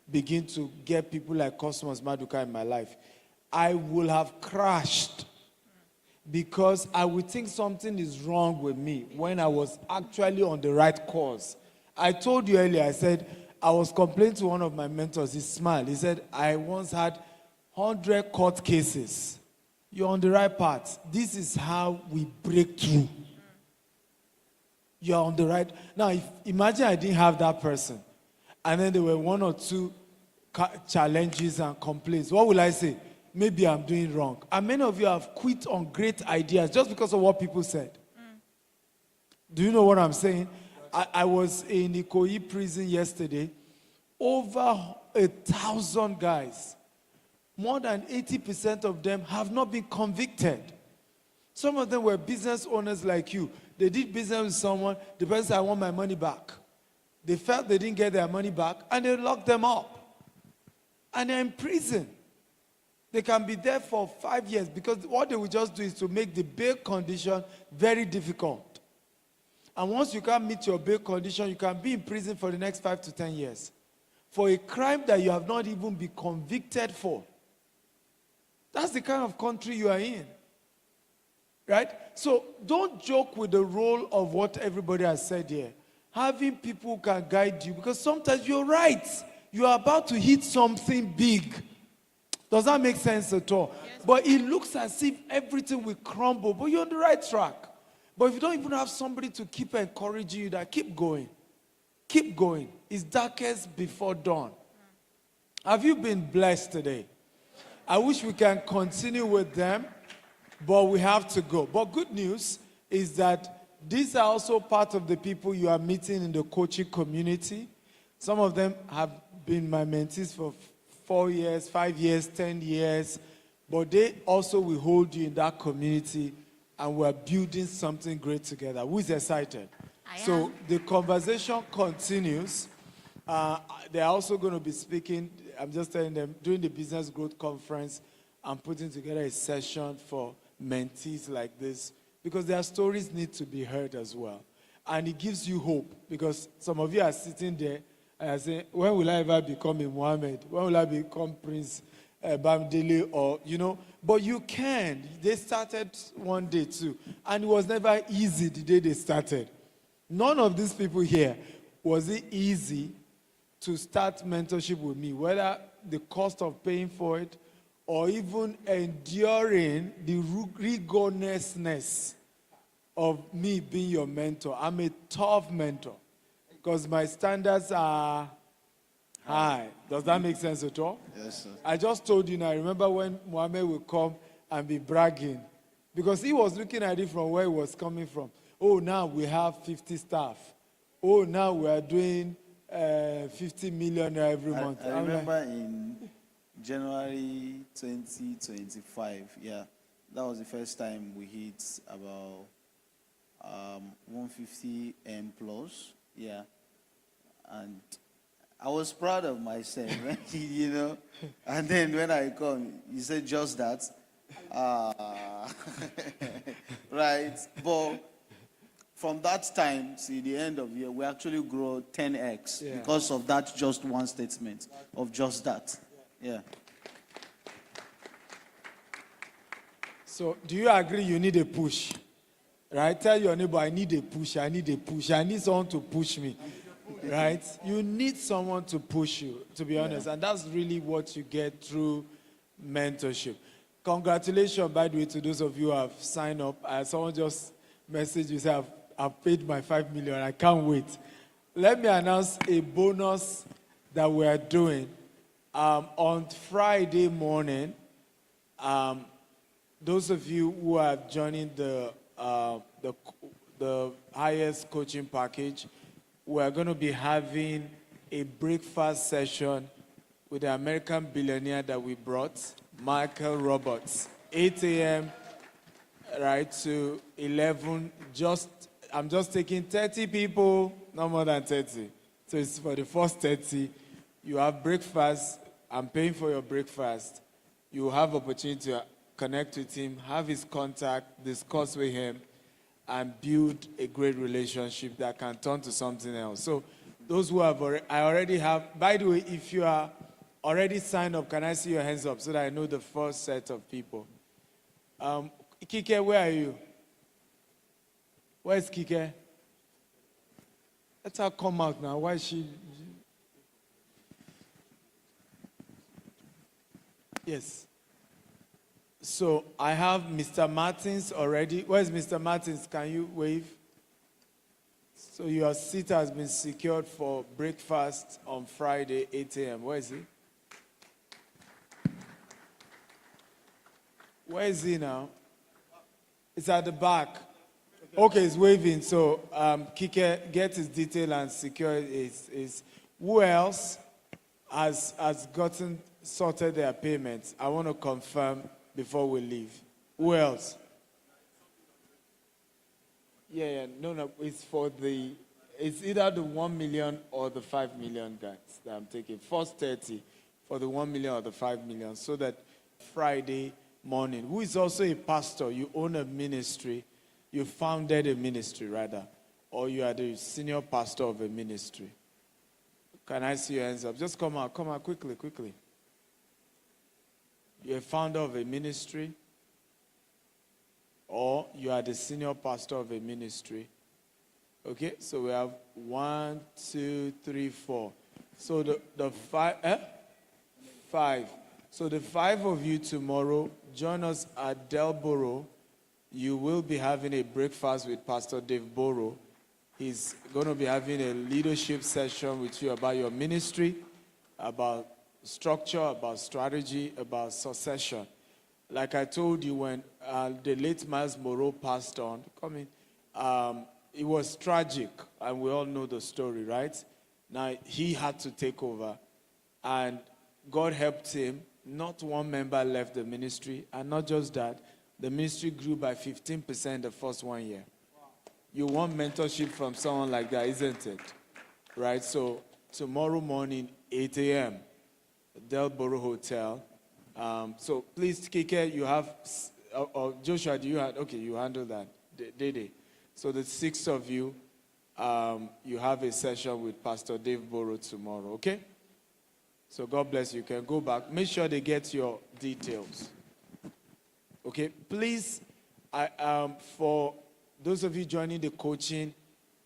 begin to get people like Cosmos Maduka in my life? I will have crashed because I would think something is wrong with me when I was actually on the right course. I told you earlier, I said, I was complaining to one of my mentors. He smiled. He said, I once had 100 court cases. You're on the right path. This is how we break through. You're on the right. Now, imagine I didn't have that person. And then there were one or two challenges and complaints. What will I say? Maybe I'm doing wrong. And many of you have quit on great ideas just because of what people said. Do you know what I'm saying? I was in Ikoyi prison yesterday. Over 1,000 guys. More than 80% of them have not been convicted. Some of them were business owners like you. They did business with someone. The person said, I want my money back. They felt they didn't get their money back, and they locked them up. And they're in prison. They can be there for 5 years because what they will just do is to make the bail condition very difficult. And once you can't meet your bail condition, you can be in prison for the next 5 to 10 years. For a crime that you have not even been convicted for. That's the kind of country you are in. Right? So don't joke with the role of what everybody has said here. Having people who can guide you, because sometimes you're right. You are about to hit something big. Does that make sense at all? Yes. But it looks as if everything will crumble, but you're on the right track. But if you don't even have somebody to keep encouraging you, that keep going. Keep going. It's darkest before dawn. Have you been blessed today? I wish we can continue with them, but we have to go. But good news is that these are also part of the people you are meeting in the coaching community. Some of them have been my mentees for 4 years, 5 years, 10 years, but they also will hold you in that community, and we're building something great together. Who's excited? I So am. the conversation continues, They're also going to be speaking, I'm just telling them, during the Business Growth Conference, I'm putting together a session for mentees like this because their stories need to be heard as well. And it gives you hope because some of you are sitting there and are saying, when will I ever become a Mohammed? When will I become Prince Bamdele? Or, but you can. They started one day too. And it was never easy the day they started. None of these people here, was it easy to start mentorship with me, whether the cost of paying for it or even enduring the rigorousness of me being your mentor. I'm a tough mentor because my standards are high. Does that make sense at all? Yes, sir. I just told you now, I remember when Mohammed would come and be bragging because he was looking at it from where he was coming from. Oh, now we have 50 staff. Oh, now we are doing 50 million every month. I remember in January 2025, that was the first time we hit about 150 M plus, and I was proud of myself, and then when I come, you said just that, right, but from that time to the end of the year, we actually grow 10x because of that just one statement of just that. Yeah. So, do you agree you need a push? Right? Tell your neighbor, I need a push, I need a push, I need someone to push me. Right? You need someone to push you, to be honest. And that's really what you get through mentorship. Congratulations, by the way, to those of you who have signed up. Someone just messaged you, say, I've paid my 5 million. I can't wait. Let me announce a bonus that we are doing. On Friday morning, those of you who are joining the highest coaching package, we're going to be having a breakfast session with the American billionaire that we brought, Michael Roberts, 8 a.m. right to 11. I'm just taking 30 people, no more than 30. So it's for the first 30. You have breakfast. I'm paying for your breakfast. You have opportunity to connect with him, have his contact, discuss with him, and build a great relationship that can turn to something else. So those who have I already have, by the way, if you are already signed up, can I see your hands up so that I know the first set of people? Kike, where are you? Where's Kike? Let her come out now. Why is she? Yes. So I have Mr. Martins already. Where's Mr. Martins? Can you wave? So your seat has been secured for breakfast on Friday, 8 a.m. Where is he? Where is he now? It's at the back. Okay, he's waving. So Kike, get his detail and secure his. Who else has gotten sorted their payments? I want to confirm before we leave. Who else? No, it's for it's either the 1 million or the 5 million guys that I'm taking. First 30 for the 1 million or the 5 million, so that Friday morning, who is also a pastor, you own a ministry, you founded a ministry rather, or you are the senior pastor of a ministry. Can I see your hands up? Just come out quickly. You're a founder of a ministry, or you are the senior pastor of a ministry. Okay, so we have 1, 2, 3, 4. So the five. So the 5 of you tomorrow, join us at Delboro. You will be having a breakfast with Pastor Dave Boro. He's going to be having a leadership session with you about your ministry, about structure, about strategy, about succession. Like I told you, when the late Miles Moreau passed on, it was tragic, and we all know the story, right? Now, he had to take over, and God helped him. Not one member left the ministry, and not just that, the ministry grew by 15% the first 1 year. You want mentorship from someone like that, isn't it? Right? So tomorrow morning, 8 a.m., Delboro Hotel. So please, Kike, you have, or Joshua, do you have, okay, you handle that. Dede. So the 6 of you, you have a session with Pastor Dave Boro tomorrow, okay? So God bless you. You can go back. Make sure they get your details. Okay, please, for those of you joining the coaching,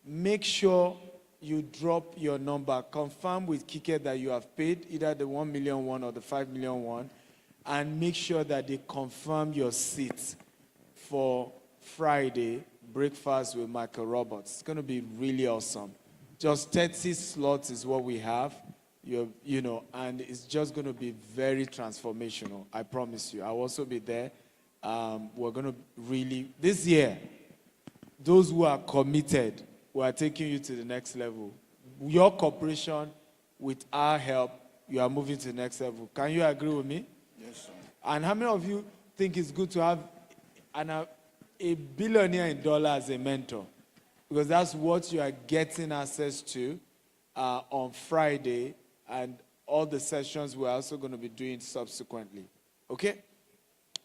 make sure you drop your number. Confirm with Kike that you have paid either the 1 million one or the 5 million one, and make sure that they confirm your seat for Friday breakfast with Michael Roberts. It's going to be really awesome. Just 30 slots is what we have. And it's just going to be very transformational. I promise you. I'll also be there. We're going to really, this year, those who are committed, we are taking you to the next level. Your cooperation with our help, you are moving to the next level. Can you agree with me? Yes, sir. And how many of you think it's good to have a billionaire in dollars as a mentor? Because that's what you are getting access to on Friday, and all the sessions we're also going to be doing subsequently. Okay?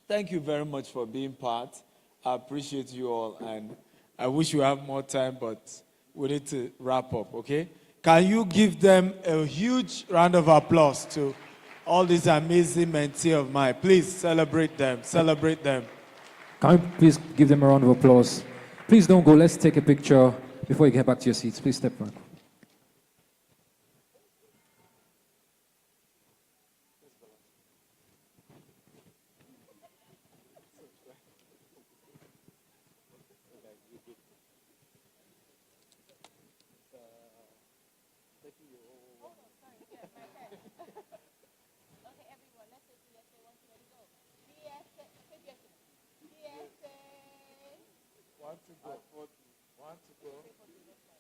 Thank you very much for being part. I appreciate you all, and I wish we have more time, but we need to wrap up, okay? Can you give them a huge round of applause to all these amazing mentee of mine? Please celebrate them. Celebrate them. Can you please give them a round of applause? Please don't go. Let's take a picture before you get back to your seats. Please step back.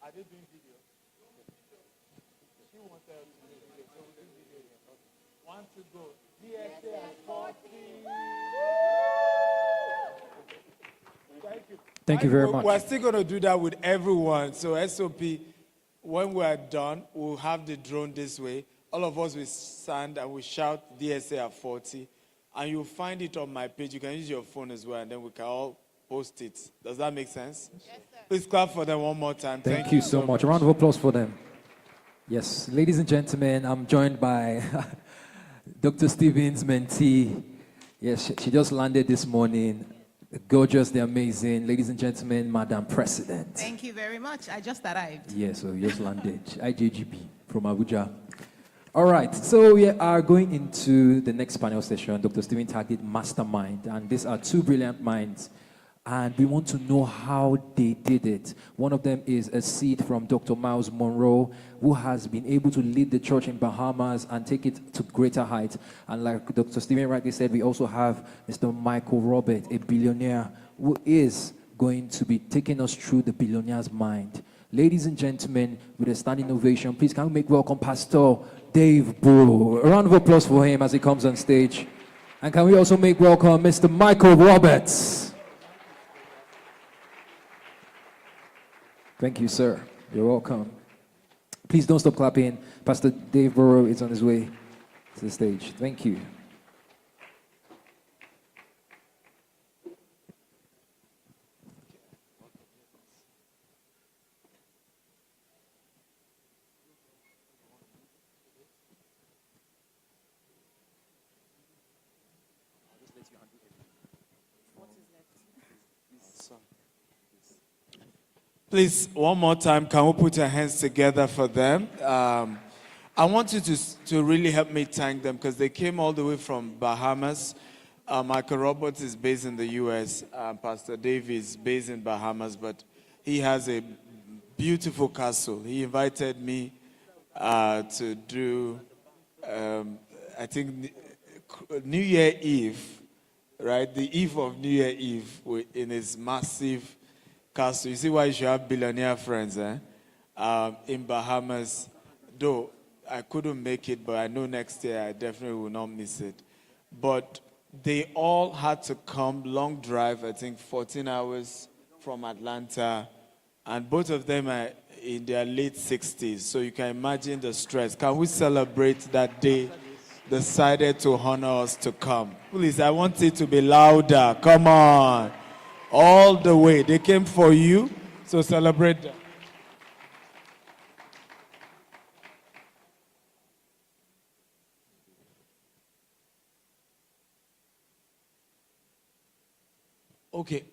Are they doing video? She wanted us to do video, so we'll do video here. Okay. 1 to go. DSA at 40. Thank you. Thank you very much. We're still going to do that with everyone. So SOP, when we're done, we'll have the drone this way. All of us will stand and we shout DSA at 40. And you'll find it on my page. You can use your phone as well, and then we can all post it. Does that make sense? Yes, sir. Please clap for them one more time. Thank you so much. A round of applause for them. Yes, ladies and gentlemen, I'm joined by Dr. Stephen's mentee. Yes, she just landed this morning. The gorgeous, the amazing. Ladies and gentlemen, Madam President. Thank you very much. I just arrived. Yes, so you just landed. IJGB from Abuja. All right, so we are going into the next panel session, Dr. Stephen Target Mastermind. And these are two brilliant minds. And we want to know how they did it. One of them is a seed from Dr. Miles Monroe, who has been able to lead the church in Bahamas and take it to greater heights. And like Dr. Stephen rightly said, we also have Mr. Michael Robert, a billionaire, who is going to be taking us through the billionaire's mind. Ladies and gentlemen, with a standing ovation, please can we make welcome Pastor Dave Boro. A round of applause for him as he comes on stage. And can we also make welcome Mr. Michael Roberts. Thank you, sir. You're welcome. Please don't stop clapping. Pastor Dave Boro is on his way to the stage. Thank you. Please, one more time, can we put your hands together for them? I want you to really help me thank them because they came all the way from Bahamas. Michael Roberts is based in the U.S. Pastor Dave is based in Bahamas, but he has a beautiful castle. He invited me to do, I think, New Year Eve, right? The eve of New Year Eve in his massive castle. You see why you should have billionaire friends, eh? In Bahamas. Though I couldn't make it, but I know next year I definitely will not miss it. But they all had to come, long drive, I think 14 hours from Atlanta. And both of them are in their late 60s. So you can imagine the stress. Can we celebrate that they decided to honor us to come? Please, I want it to be louder. Come on. All the way. They came for you, so celebrate them. Okay,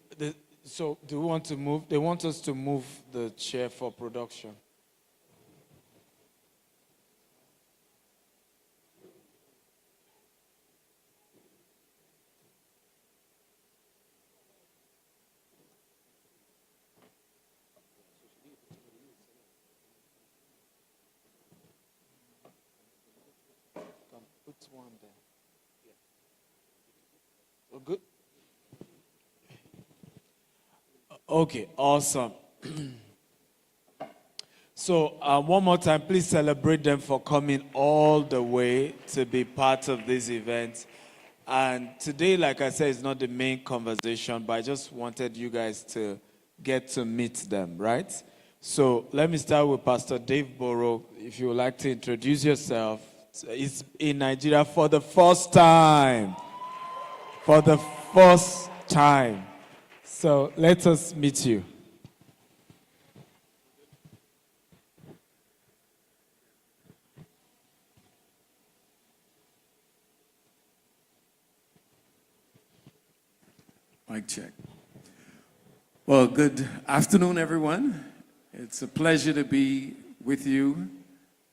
so do we want to move? They want us to move the chair for production. Put one there. Oh, good. Okay, awesome. So one more time, please celebrate them for coming all the way to be part of this event. And today, like I said, is not the main conversation, but I just wanted you guys to get to meet them, right? So let me start with Pastor Dave Boro. If you would like to introduce yourself. It's in Nigeria for the first time. For the first time. So let us meet you. Mic check. Well, good afternoon, everyone. It's a pleasure to be with you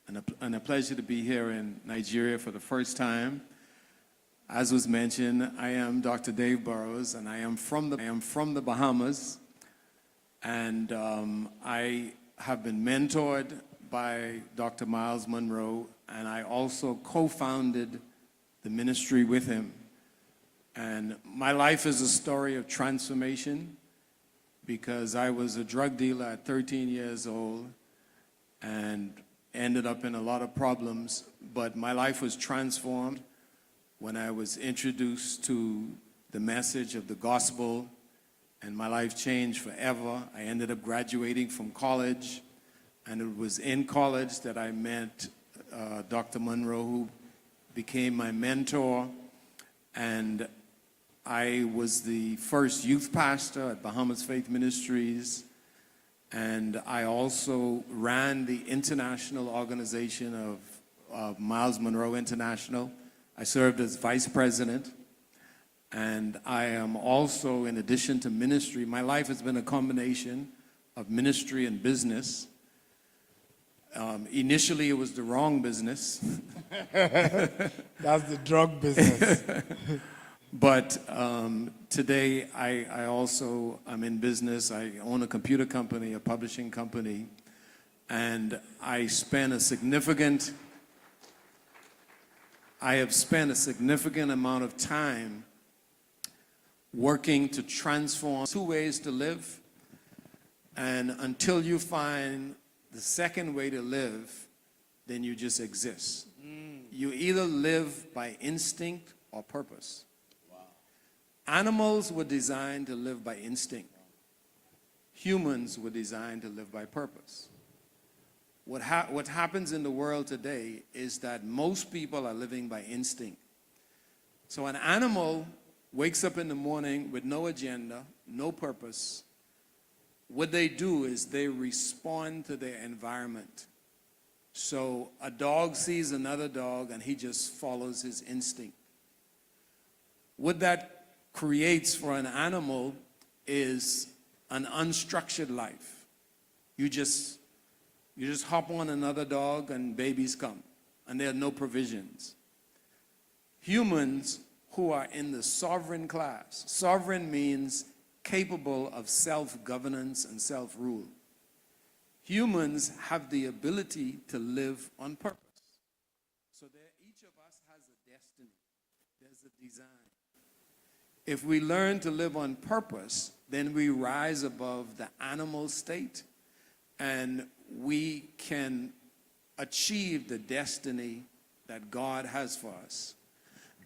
and a pleasure to be here in Nigeria for the first time. As was mentioned, I am Dr. Dave Burrows, and I am from the Bahamas, and I have been mentored by Dr. Miles Monroe, and I also co-founded the ministry with him. And my life is a story of transformation because I was a drug dealer at 13 years old and ended up in a lot of problems, but my life was transformed when I was introduced to the message of the gospel, and my life changed forever. I ended up graduating from college, and it was in college that I met Dr. Monroe, who became my mentor, and I was the first youth pastor at Bahamas Faith Ministries, and I also ran the international organization of Miles Monroe International. I served as vice president, and I am also, in addition to ministry, my life has been a combination of ministry and business. Initially, it was the wrong business. That's the drug business. But today, I also am in business. I own a computer company, a publishing company, and I have spent a significant amount of time working to transform two ways to live. And until you find the second way to live, then you just exist. You either live by instinct or purpose. Animals were designed to live by instinct. Humans were designed to live by purpose. What happens in the world today is that most people are living by instinct. So an animal wakes up in the morning with no agenda, no purpose. What they do is they respond to their environment. So a dog sees another dog and he just follows his instinct. What that creates for an animal is an unstructured life. You just hop on another dog and babies come, and there are no provisions. Humans who are in the sovereign class, sovereign means capable of self-governance and self-rule. Humans have the ability to live on purpose. So each of us has a destiny. There's a design. If we learn to live on purpose, then we rise above the animal state and we can achieve the destiny that God has for us.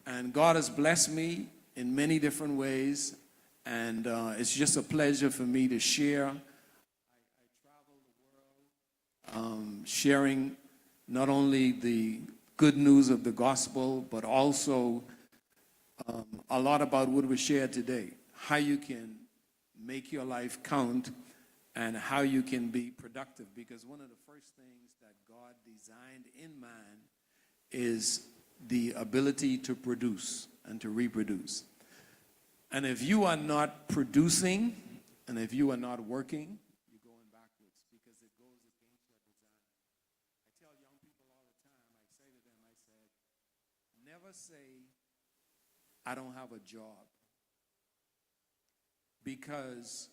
And God has blessed me in many different ways, and it's just a pleasure for me to share. I travel the world sharing not only the good news of the gospel, but also a lot about what we shared today, how you can make your life count and how you can be productive. Because one of the first things that God designed in man is the ability to produce and to reproduce. And if you are not producing and if you are not working, you're going backwards because it goes against your design. I tell young people all the time, I say to them, I said, never say, I don't have a job. Because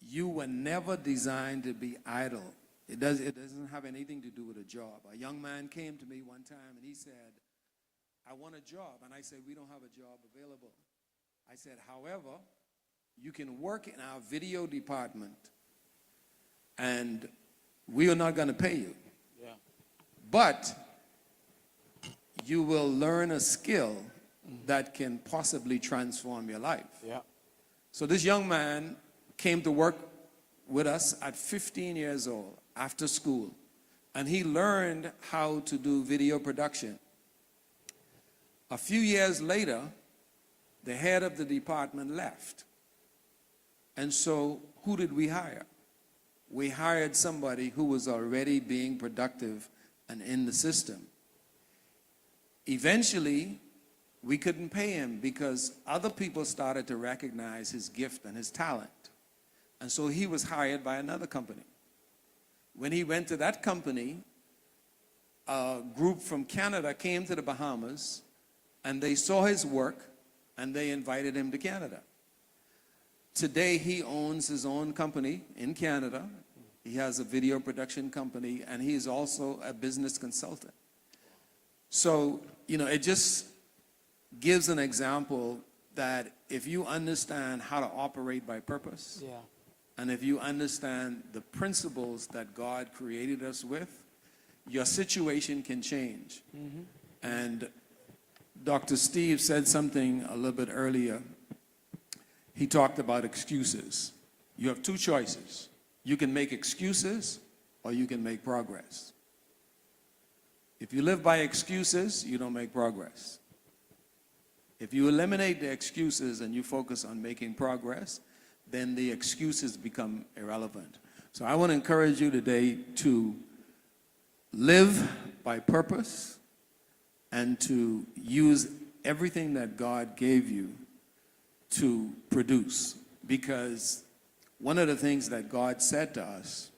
you were never designed to be idle. It doesn't have anything to do with a job. A young man came to me one time and he said, I want a job. And I said, we don't have a job available. I said, however, you can work in our video department and we are not going to pay you. Yeah. But you will learn a skill that can possibly transform your life. Yeah. So this young man came to work with us at 15 years old after school, and he learned how to do video production. A few years later, the head of the department left. And so who did we hire? We hired somebody who was already being productive and in the system. Eventually, we couldn't pay him because other people started to recognize his gift and his talent. And so he was hired by another company. When he went to that company, a group from Canada came to the Bahamas and they saw his work and they invited him to Canada. Today he owns his own company in Canada. He has a video production company and he is also a business consultant. So, it just gives an example that if you understand how to operate by purpose, Yeah. and if you understand the principles that God created us with, your situation can change. And Dr. Steve said something a little bit earlier. He talked about excuses. You have two choices. You can make excuses or you can make progress. If you live by excuses, you don't make progress. If you eliminate the excuses and you focus on making progress, then the excuses become irrelevant. So I want to encourage you today to live by purpose and to use everything that God gave you to produce. Because one of the things that God said to us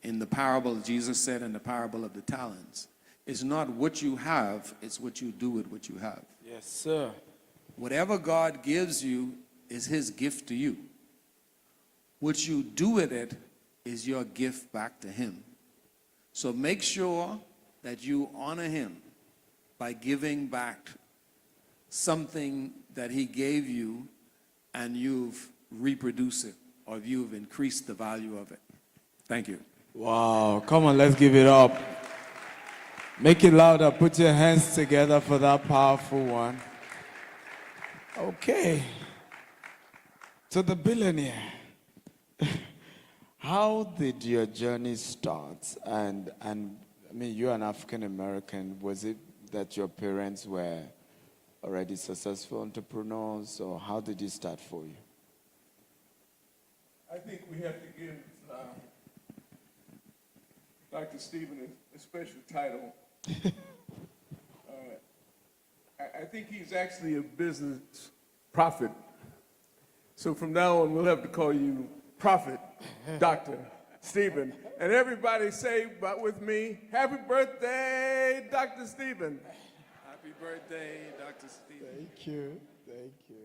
in the parable, Jesus said in the parable of the talents, is not what you have, it's what you do with what you have. Yes, sir. Whatever God gives you is his gift to you. What you do with it is your gift back to him. So make sure that you honor him by giving back something that he gave you and you've reproduced it or you've increased the value of it. Thank you. Wow. Come on, let's give it up. Make it louder. Put your hands together for that powerful one. Okay. To the billionaire. How did your journey start? And I mean, you're an African American. Was it that your parents were already successful entrepreneurs, or how did it start for you? I think we have to give Dr. Stephen a special title. I think he's actually a business prophet. So from now on, we'll have to call you Prophet Dr. Stephen. And everybody say with me, happy birthday, Dr. Stephen. Happy birthday, Dr. Stephen. Thank you. Thank you.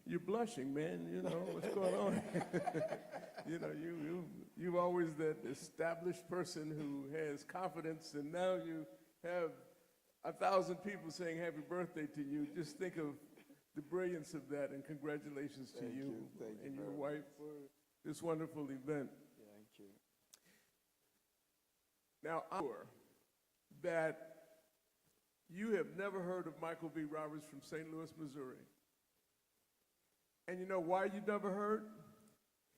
You're blushing, man. What's going on? You're always that established person who has confidence, and now you have 1,000 people saying happy birthday to you. Just think of the brilliance of that, and congratulations to you and your wife for this wonderful event. Thank you. Now, I'm sure that you have never heard of Michael B. Roberts from St. Louis, Missouri. And you know why you never heard?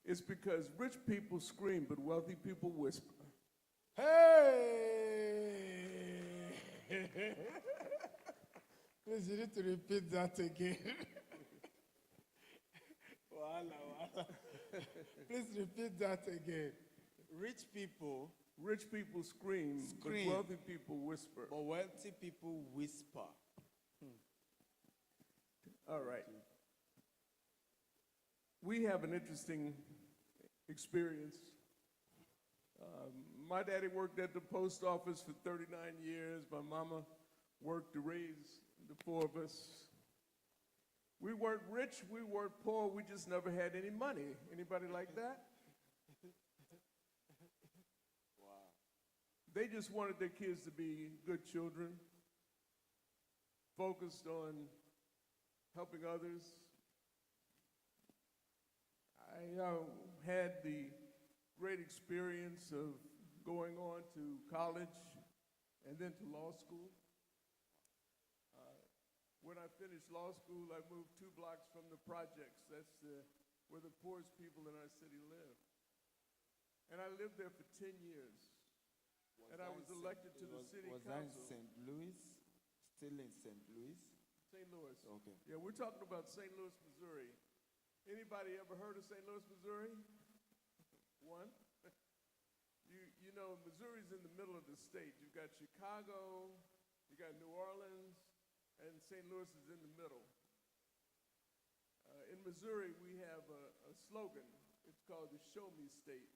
It's because rich people scream, but wealthy people whisper. Hey! Please, you need to repeat that again. Wala, wala. Please repeat that again. Rich people, Scream, but wealthy people whisper. but wealthy people whisper. All right. We have an interesting experience. My daddy worked at the post office for 39 years. My mama worked to raise the four of us. We weren't rich, we weren't poor, we just never had any money. Anybody like that? They just wanted their kids to be good children, focused on helping others. I had the great experience of going on to college and then to law school. When I finished law school, I moved 2 blocks from the projects. That's where the poorest people in our city live. And I lived there for 10 years. And I was elected to the city council. Was that in St. Louis? Still in St. Louis? St. Louis. Okay. Yeah, we're talking about St. Louis, Missouri. Anybody ever heard of St. Louis, Missouri? One? You know, Missouri's in the middle of the state. You've got Chicago, you got New Orleans, and St. Louis is in the middle. In Missouri, we have a slogan. It's called the Show Me State.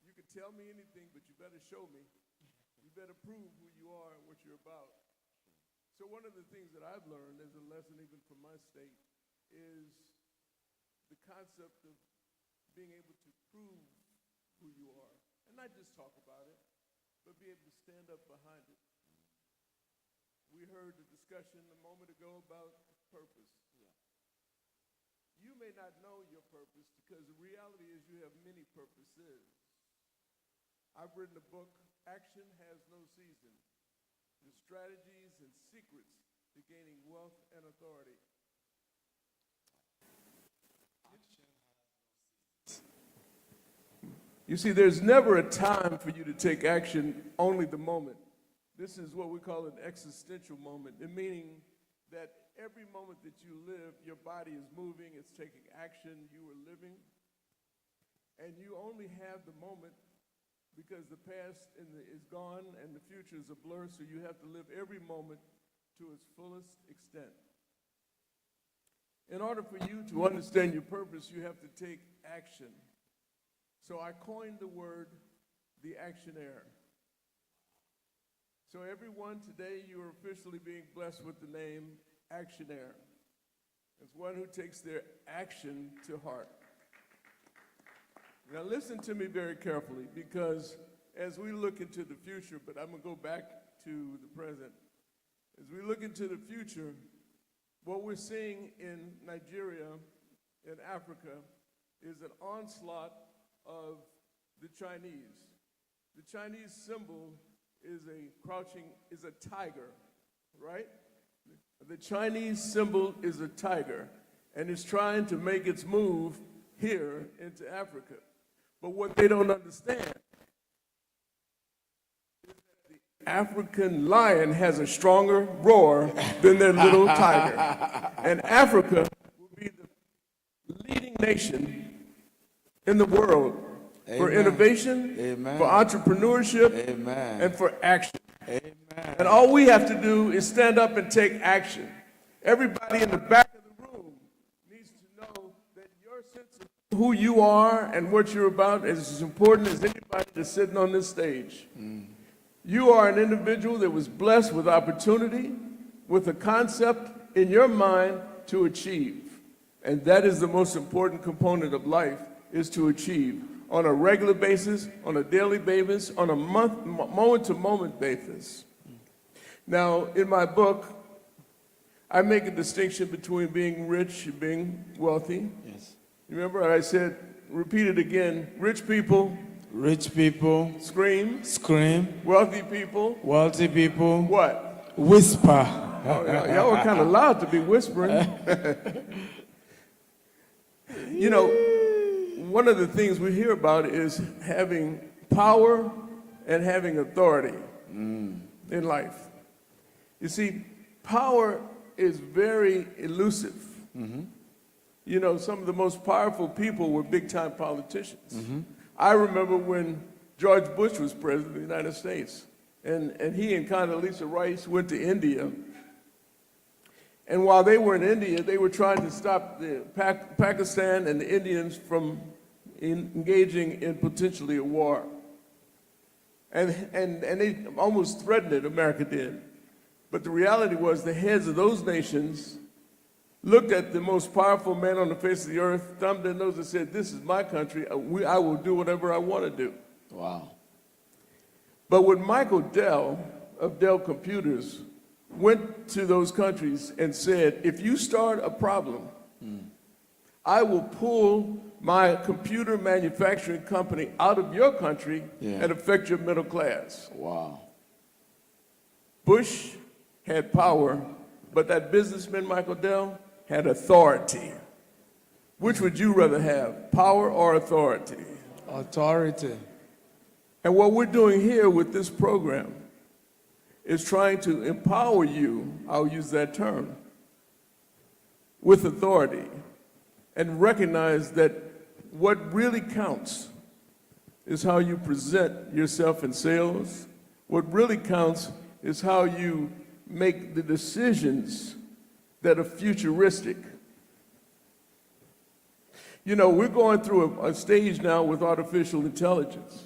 You can tell me anything, but you better show me. You better prove who you are and what you're about. So one of the things that I've learned as a lesson even from my state is the concept of being able to prove who you are. And not just talk about it, but be able to stand up behind it. We heard the discussion a moment ago about purpose. Yeah. You may not know your purpose because the reality is you have many purposes. I've written a book, Action Has No Season, the strategies and secrets to gaining wealth and authority. You see, there's never a time for you to take action, only the moment. This is what we call an existential moment, meaning that every moment that you live, your body is moving, it's taking action, you are living, and you only have the moment because the past is gone and the future is a blur, so you have to live every moment to its fullest extent. In order for you to understand your purpose, you have to take action. So I coined the word the actionaire. So everyone, today you are officially being blessed with the name actionaire. It's one who takes their action to heart. Now listen to me very carefully, because as we look into the future, but I'm going to go back to the present. As we look into the future, what we're seeing in Nigeria, in Africa, is an onslaught of the Chinese. The Chinese symbol is a tiger, right? The Chinese symbol is a tiger, and it's trying to make its move here into Africa. But what they don't understand is that the African lion has a stronger roar than their little tiger. And Africa will be the leading nation in the world for innovation, for entrepreneurship, and for action. And all we have to do is stand up and take action. Everybody in the back of the room needs to know that your sense of who you are and what you're about is as important as anybody that's sitting on this stage. You are an individual that was blessed with opportunity, with a concept in your mind to achieve. And that is the most important component of life, is to achieve on a regular basis, on a daily basis, on a moment-to-moment basis. Now, in my book, I make a distinction between being rich and being wealthy. Yes. Remember I said, repeat it again, rich people scream. Wealthy people, what? Whisper. Oh, y'all were kind of loud to be whispering. You know, one of the things we hear about is having power and having authority in life. You see, power is very elusive. You know, some of the most powerful people were big-time politicians. I remember when George Bush was president of the United States, and he and Condoleezza Rice went to India. And while they were in India, they were trying to stop the Pakistan and the Indians from engaging in potentially a war. And they almost threatened it, America did. But the reality was the heads of those nations looked at the most powerful man on the face of the earth, thumbed their nose and said, this is my country, I will do whatever I want to do. Wow. But when Michael Dell of Dell Computers went to those countries and said, if you start a problem, I will pull my computer manufacturing company out of your country and affect your middle class. Wow. Bush had power, but that businessman, Michael Dell, had authority. Which would you rather have, power or authority? Authority. And what we're doing here with this program is trying to empower you, I'll use that term, with authority, and recognize that what really counts is how you present yourself in sales. What really counts is how you make the decisions that are futuristic. You know, we're going through a stage now with artificial intelligence.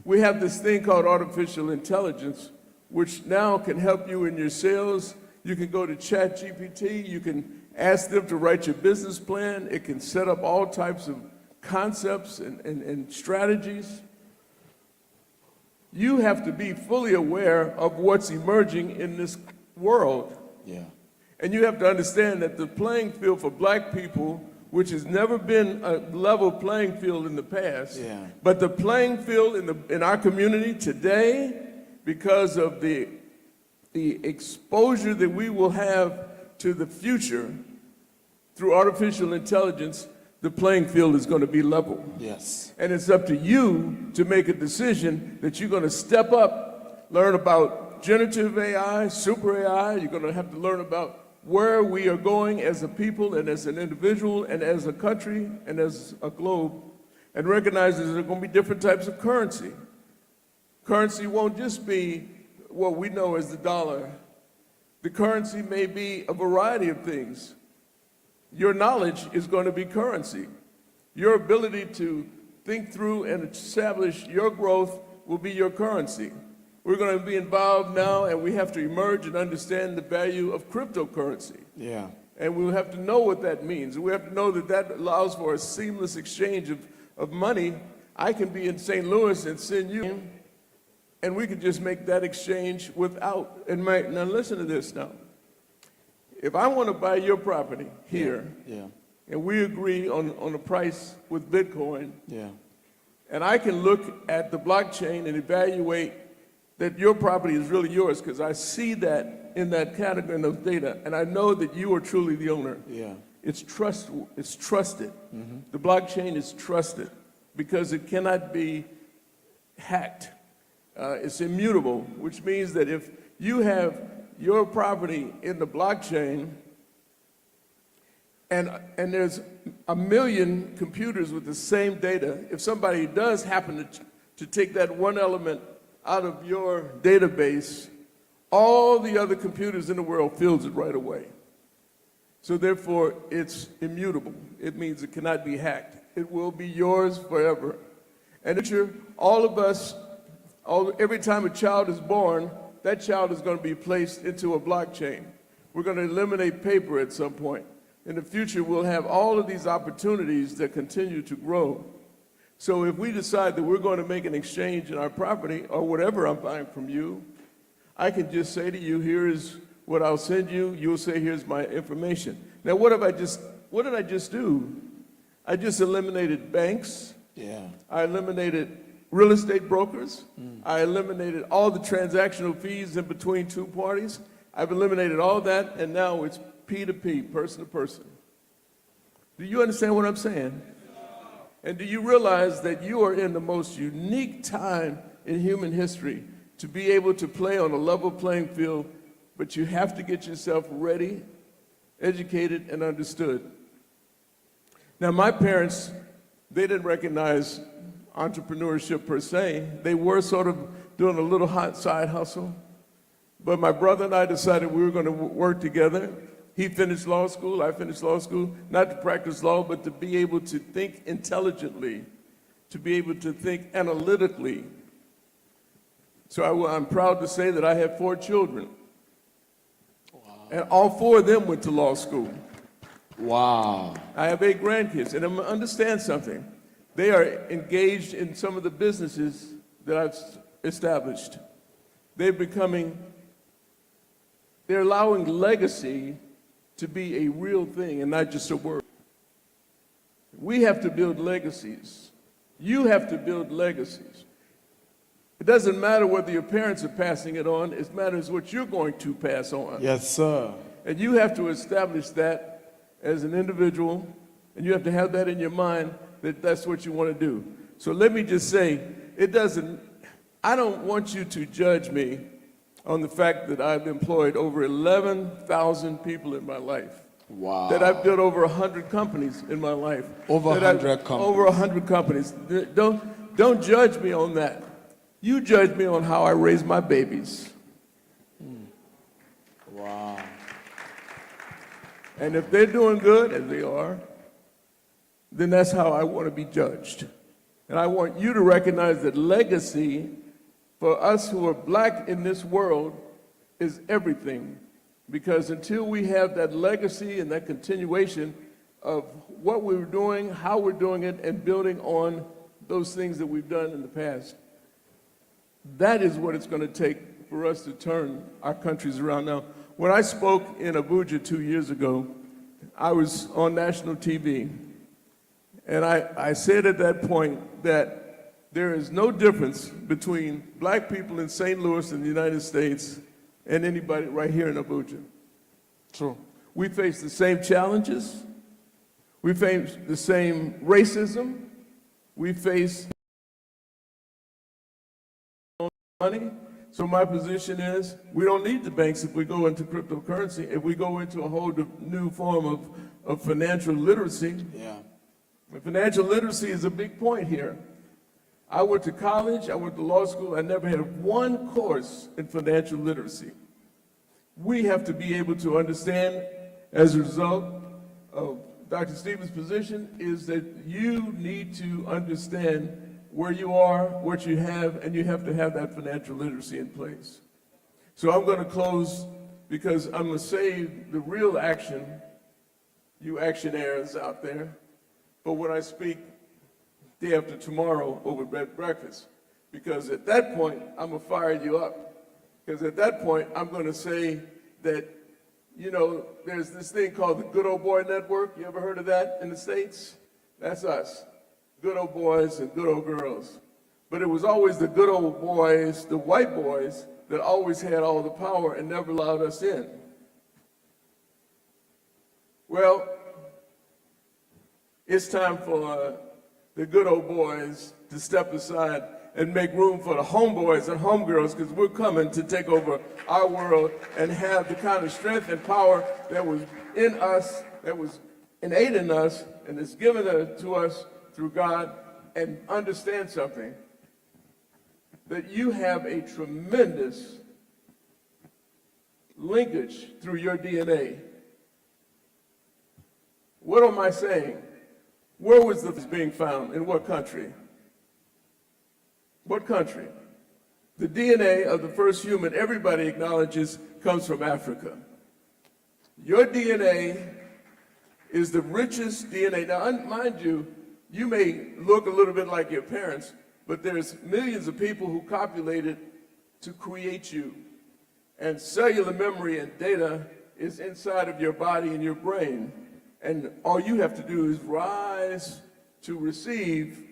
We have this thing called artificial intelligence, which now can help you in your sales. You can go to ChatGPT, you can ask them to write your business plan. It can set up all types of concepts and strategies. You have to be fully aware of what's emerging in this world. Yeah. And you have to understand that the playing field for black people, which has never been a level playing field in the past, but the playing field in our community today, because of the exposure that we will have to the future through artificial intelligence, the playing field is going to be level. Yes. And it's up to you to make a decision that you're going to step up, learn about generative AI, super AI. You're going to have to learn about where we are going as a people and as an individual and as a country and as a globe, and recognize that there are going to be different types of currency. Currency won't just be what we know as the dollar. The currency may be a variety of things. Your knowledge is going to be currency. Your ability to think through and establish your growth will be your currency. We're going to be involved now, and we have to emerge and understand the value of cryptocurrency. Yeah. And we'll have to know what that means. We have to know that that allows for a seamless exchange of money. I can be in St. Louis and send you, and we can just make that exchange without. Now listen to this now. If I want to buy your property here, and we agree on a price with Bitcoin, and I can look at the blockchain and evaluate that your property is really yours because I see that in that category in those data, and I know that you are truly the owner. Yeah. It's trusted. The blockchain is trusted because it cannot be hacked. It's immutable, which means that if you have your property in the blockchain and there's 1 million computers with the same data, if somebody does happen to take that one element out of your database, all the other computers in the world fills it right away. So therefore, it's immutable. It means it cannot be hacked. It will be yours forever. And all of us, every time a child is born, that child is going to be placed into a blockchain. We're going to eliminate paper at some point. In the future, we'll have all of these opportunities that continue to grow. So if we decide that we're going to make an exchange in our property or whatever I'm buying from you, I can just say to you, here is what I'll send you. You'll say, here's my information. Now, what did I just do? I just eliminated banks. Yeah. I eliminated real estate brokers. I eliminated all the transactional fees in between two parties. I've eliminated all that, and now it's P2P, person to person. Do you understand what I'm saying? And do you realize that you are in the most unique time in human history to be able to play on a level playing field, but you have to get yourself ready, educated, and understood. Now, my parents, they didn't recognize entrepreneurship per se. They were sort of doing a little hot side hustle. But my brother and I decided we were going to work together. He finished law school, I finished law school, not to practice law, but to be able to think intelligently, to be able to think analytically. So I'm proud to say that I have 4 children. Wow. And all 4 of them went to law school. Wow. I have 8 grandkids, and understand something. They are engaged in some of the businesses that I've established. They're allowing legacy to be a real thing and not just a word. We have to build legacies. You have to build legacies. It doesn't matter whether your parents are passing it on, it matters what you're going to pass on. Yes, sir. And you have to establish that as an individual, and you have to have that in your mind that that's what you want to do. So let me just say, I don't want you to judge me on the fact that I've employed over 11,000 people in my life. Wow. That I've built over 100 companies in my life. Over 100 companies. Over 100 companies. Don't judge me on that. You judge me on how I raise my babies. Wow. And if they're doing good, as they are, then that's how I want to be judged. And I want you to recognize that legacy for us who are black in this world is everything. Because until we have that legacy and that continuation of what we're doing, how we're doing it, and building on those things that we've done in the past, that is what it's going to take for us to turn our countries around. Now, when I spoke in Abuja 2 years ago, I was on national TV. And I said at that point that there is no difference between black people in St. Louis in the United States and anybody right here in Abuja. True. We face the same challenges. We face the same racism. We face money. So my position is we don't need the banks if we go into cryptocurrency, if we go into a whole new form of financial literacy. Yeah. Financial literacy is a big point here. I went to college, I went to law school, I never had one course in financial literacy. We have to be able to understand, as a result of Dr. Stevens' position, is that you need to understand where you are, what you have, and you have to have that financial literacy in place. So I'm going to close because I'm going to save the real action, you actionaires out there, for when I speak day after tomorrow over breakfast, because at that point, I'm going to fire you up. Because at that point, I'm going to say that, you know, there's this thing called the Good Old Boy Network. You ever heard of that in the States? That's us. Good old boys and good old girls. But it was always the good old boys, the white boys, that always had all the power and never allowed us in. Well, it's time for the good old boys to step aside and make room for the homeboys and homegirls, because we're coming to take over our world and have the kind of strength and power that was in us, that was innate in us, and is given to us through God. And understand something, that you have a tremendous linkage through your DNA. What am I saying? Where was this being found? In what country? What country? The DNA of the first human, everybody acknowledges, comes from Africa. Your DNA is the richest DNA. Now, mind you, you may look a little bit like your parents, but there's millions of people who copulated to create you. And cellular memory and data is inside of your body and your brain. And all you have to do is rise to receive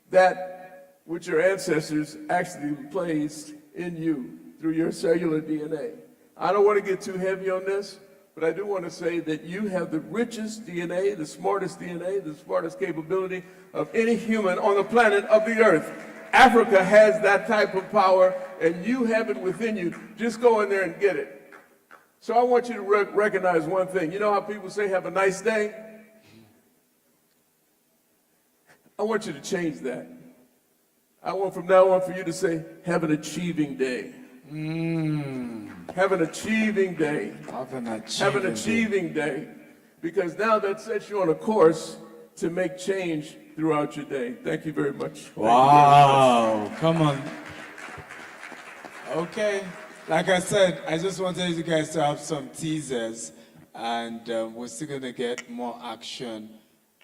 that which your ancestors actually placed in you through your cellular DNA. I don't want to get too heavy on this, but I do want to say that you have the richest DNA, the smartest capability of any human on the planet of the earth. Africa has that type of power, and you have it within you. Just go in there and get it. So I want you to recognize one thing. You know how people say, have a nice day? I want you to change that. I want from now on for you to say, have an achieving day. Have an achieving day. Have an achieving day. Because now that sets you on a course to make change throughout your day. Thank you very much. Wow, come on. Okay, like I said, I just wanted you guys to have some teasers, and we're still going to get more action,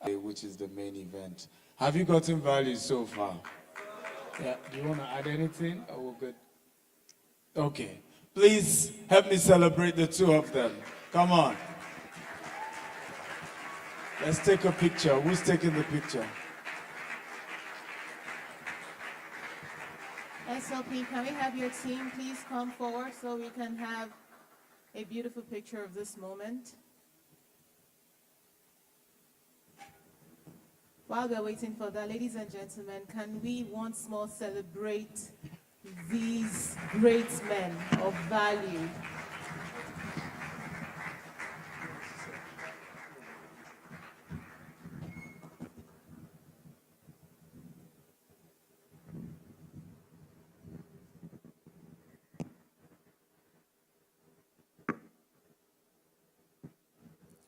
which is the main event. Have you gotten value so far? Yeah, do you want to add anything, or we're good? Okay, please help me celebrate the two of them. Come on. Let's take a picture. Who's taking the picture? SLP, can we have your team please come forward so we can have a beautiful picture of this moment? While we're waiting for that, ladies and gentlemen, can we once more celebrate these great men of value?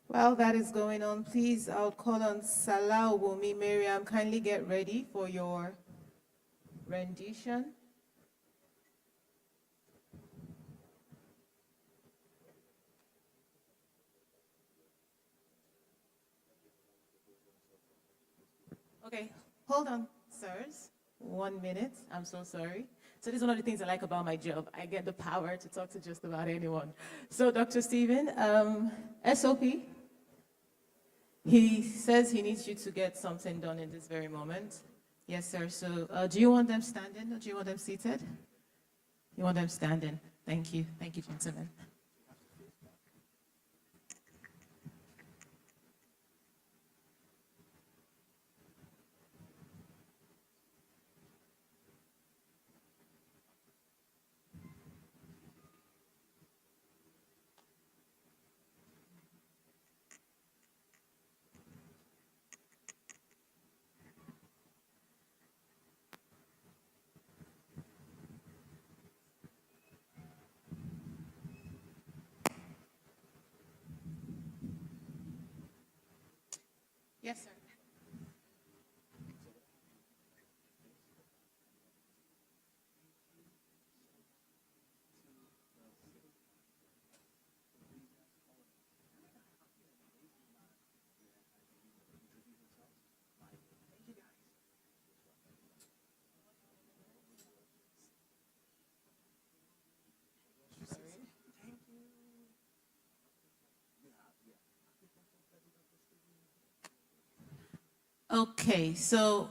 While that is going on, please, I'll call on Salah Wumi Miriam. Kindly get ready for your rendition. Okay, hold on, sirs. 1 minute. I'm so sorry. So this is one of the things I like about my job. I get the power to talk to just about anyone. So Dr. Stephen, SOP. He says he needs you to get something done in this very moment. Yes, sir. So do you want them standing or do you want them seated? You want them standing. Thank you. Thank you, gentlemen. Yes, sir. Okay, so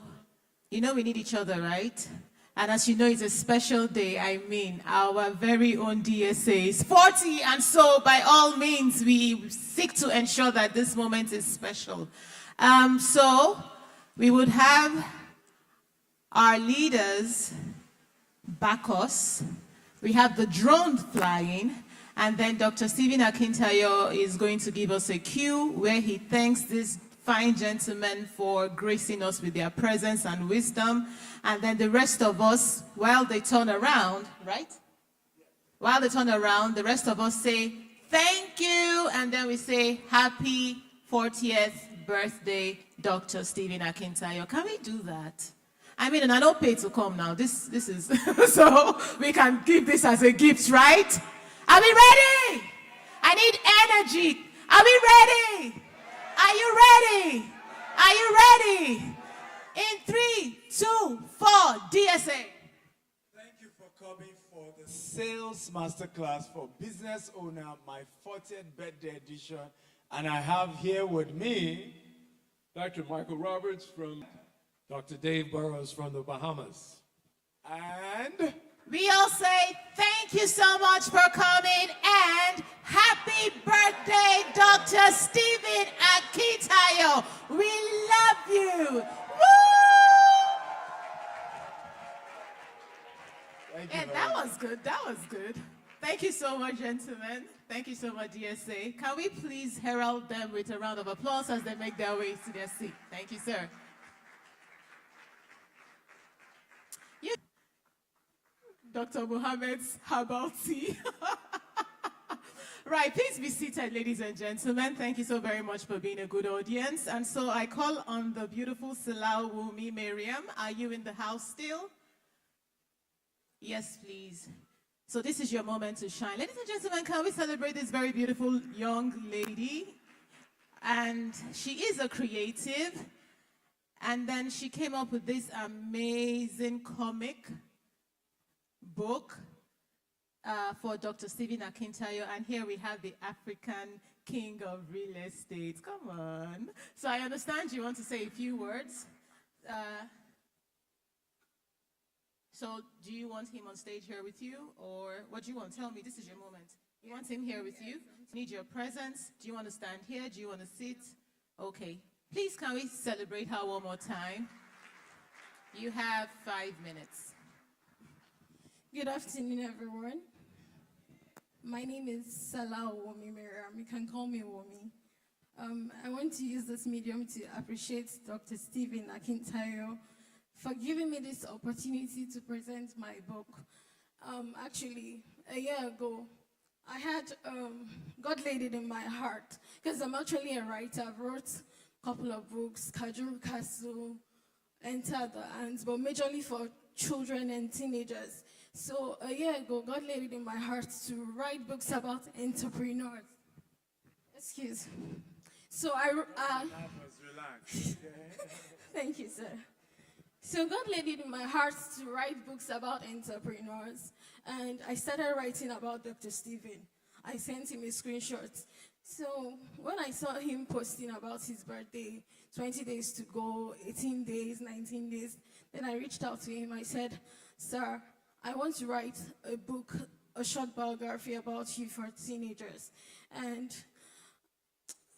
you know we need each other, right? And as you know, it's a special day. I mean, our very own DSA is 40, and so by all means, we seek to ensure that this moment is special. So we would have our leaders back us. We have the drone flying, and then Dr. Stephen Akintayo is going to give us a cue where he thanks this fine gentlemen for gracing us with their presence and wisdom. And then the rest of us, while they turn around, right? While they turn around, the rest of us say, thank you. And then we say, happy 40th birthday, Dr. Stephen Akintayo. Can we do that? I mean, and I don't pay to come now. This is, so we can give this as a gift, right? Are we ready? I need energy. Are we ready? Are you ready? Are you ready? In 3, 2, 4, DSA. Thank you for coming for the Sales Masterclass for Business Owner, my 40th birthday edition. And I have here with me Dr. Michael Roberts from Dr. Dave Burrows from the Bahamas. and We all say thank you so much for coming and happy birthday. Dr. Stephen Akintayo. We love you. Woo! Yeah, that was good. That was good. Thank you so much, gentlemen. Thank you so much, DSA. Can we please herald them with a round of applause as they make their way to their seat? Thank you, sir. Dr. Mohammed's herbal tea. Right, please be seated, ladies and gentlemen. Thank you so very much for being a good audience. And so I call on the beautiful Salau Wumi Miriam. Are you in the house still? Yes, please. So this is your moment to shine. Ladies and gentlemen, can we celebrate this very beautiful young lady? And she is a creative. And then she came up with this amazing comic book for Dr. Stephen Akintayo. And here we have the African king of real estate. Come on. So I understand you want to say a few words. So do you want him on stage here with you? Or what do you want? Tell me, this is your moment. You want him here with you? Need your presence? Do you want to stand here? Do you want to sit? Okay. Please, can we celebrate her one more time? You have 5 minutes. Good afternoon, everyone. My name is Salah Wumi Miriam. You can call me Wumi. I want to use this medium to appreciate Dr. Stephen Akintayo for giving me this opportunity to present my book. Actually, a year ago, I had God laid it in my heart because I'm actually a writer. I've wrote a couple of books, Kajuru Castle, Enter the Ants, but majorly for children and teenagers. So a year ago, God laid it in my heart to write books about entrepreneurs. Excuse. So thank you, sir. So God laid it in my heart to write books about entrepreneurs, and I started writing about Dr. Stephen. I sent him a screenshot. So when I saw him posting about his birthday, 20 days to go, 18 days, 19 days, then I reached out to him. I said, sir, I want to write a book, a short biography about you for teenagers. And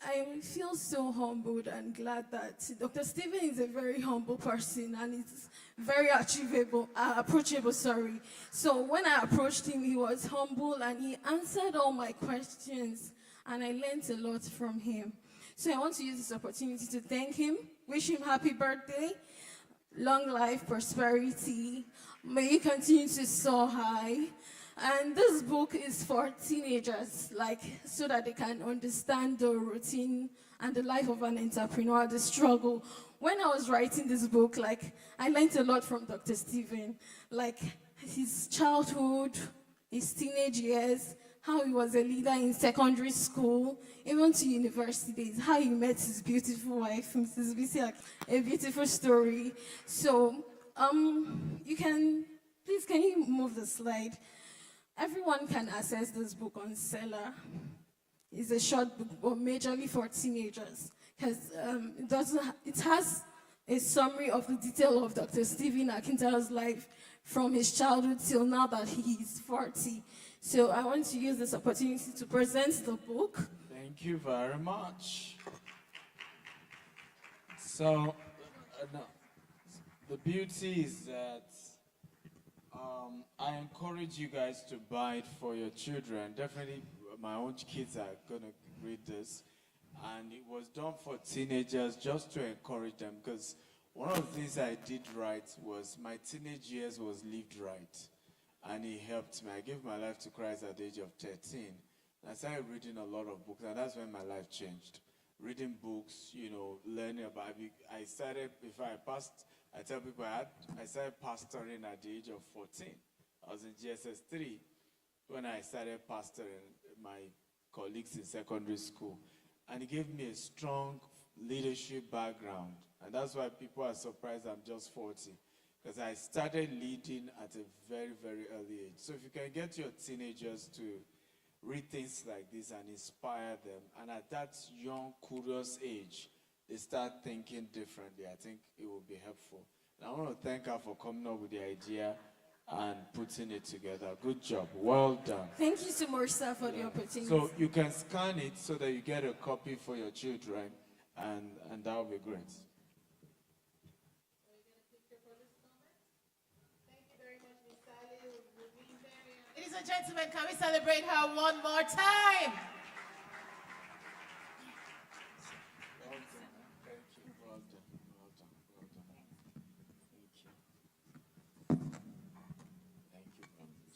I feel so humbled and glad that Dr. Stephen is a very humble person and is very approachable. So when I approached him, he was humble and he answered all my questions, and I learned a lot from him. So I want to use this opportunity to thank him, wish him happy birthday, long life, prosperity. May you continue to soar high. And this book is for teenagers, so that they can understand the routine and the life of an entrepreneur, the struggle. When I was writing this book, I learned a lot from Dr. Stephen, his childhood, his teenage years, how he was a leader in secondary school, even to university days, how he met his beautiful wife, Mrs. Bisiak, a beautiful story. So, can you move the slide? Everyone can access this book on Seller. It's a short book, but majorly for teenagers, because it has a summary of the detail of Dr. Stephen Akintayo's life from his childhood till now that he's 40. So I want to use this opportunity to present the book. Thank you very much. So, the beauty is that I encourage you guys to buy it for your children. Definitely, my own kids are going to read this. And it was done for teenagers just to encourage them, because one of the things I did right was my teenage years was lived right. And he helped me. I gave my life to Christ at the age of 13. I started reading a lot of books, and that's when my life changed. Reading books, learning about it. I started, before I passed, I tell people I started pastoring at the age of 14. I was in GSS 3 when I started pastoring my colleagues in secondary school. And it gave me a strong leadership background. And that's why people are surprised I'm just 40. Because I started leading at a very, very early age. So if you can get your teenagers to read things like this and inspire them, and at that young, curious age, they start thinking differently, I think it will be helpful. And I want to thank her for coming up with the idea and putting it together. Good job. Well done. Thank you so much, sir, for the opportunity. So you can scan it so that you get a copy for your children, and that will be great. Ladies and gentlemen, can we celebrate her one more time?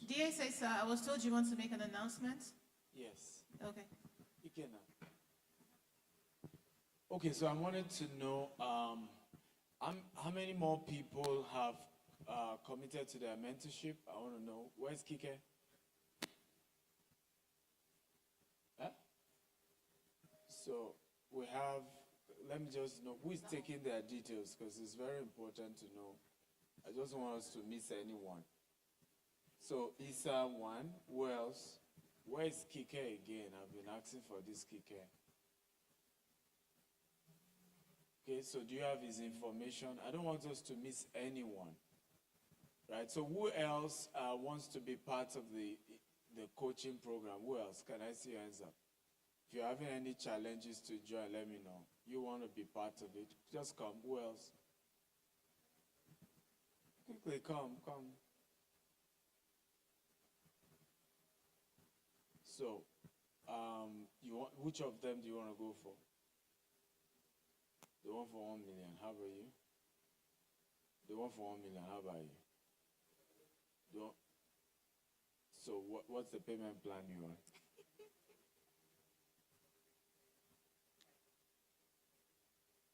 DSA, sir, I was told you want to make an announcement. Yes. Okay. You can now. Okay, so I wanted to know how many more people have committed to their mentorship. I want to know. Where's Kike? Huh? So we have, let me just know who is taking their details, because it's very important to know. I just don't want us to miss anyone. So Isa one, who else? Where is Kike again? I've been asking for this Kike. Okay, so do you have his information? I don't want us to miss anyone. Right, so who else wants to be part of the coaching program? Who else? Can I see your hands up? If you're having any challenges to join, let me know. You want to be part of it, just come. Who else? Quickly, come. So, which of them do you want to go for? The one for 1 million, how about you? The one for 1 million, how about you? So what's the payment plan you want?